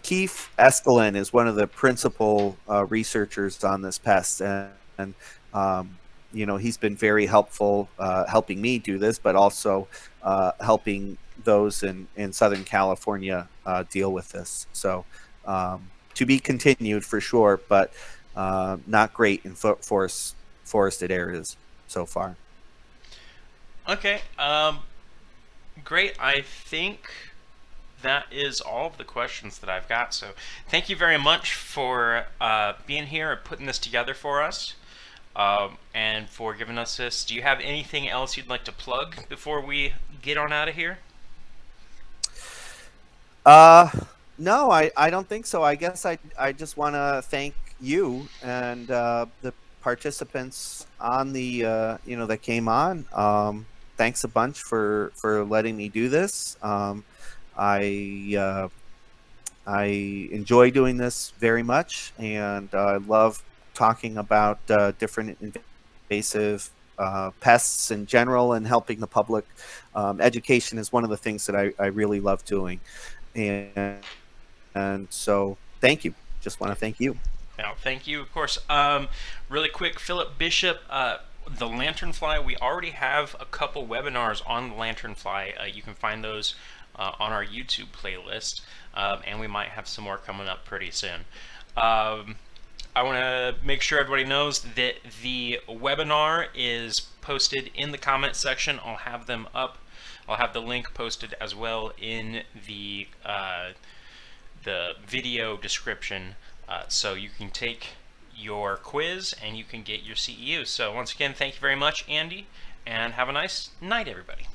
S2: Keith Eskelin is one of the principal researchers on this pest, and he's been very helpful helping me do this, but also helping those in Southern California deal with this. So to be continued for sure, but not great in forested areas so far.
S1: Okay, great. I think that is all of the questions that I've got. So thank you very much for being here and putting this together for us, and for giving us this. Do you have anything else you'd like to plug before we get on out of here?
S2: No, I don't think so. I guess I just want to thank you and the participants on the that came on. Thanks a bunch for letting me do this. I enjoy doing this very much, and I love talking about different invasive pests in general and helping the public. Education is one of the things that I really love doing, and so thank you. Just want to thank you.
S1: Now, thank you, of course. Really quick, Philip Bishop, the Lanternfly, we already have a couple webinars on the Lanternfly. You can find those on our YouTube playlist, and we might have some more coming up pretty soon. I want to make sure everybody knows that the webinar is posted in the comment section. I'll have them up. I'll have the link posted as well in the video description, so you can take your quiz and you can get your CEUs. So once again, thank you very much, Andy, and have a nice night, everybody.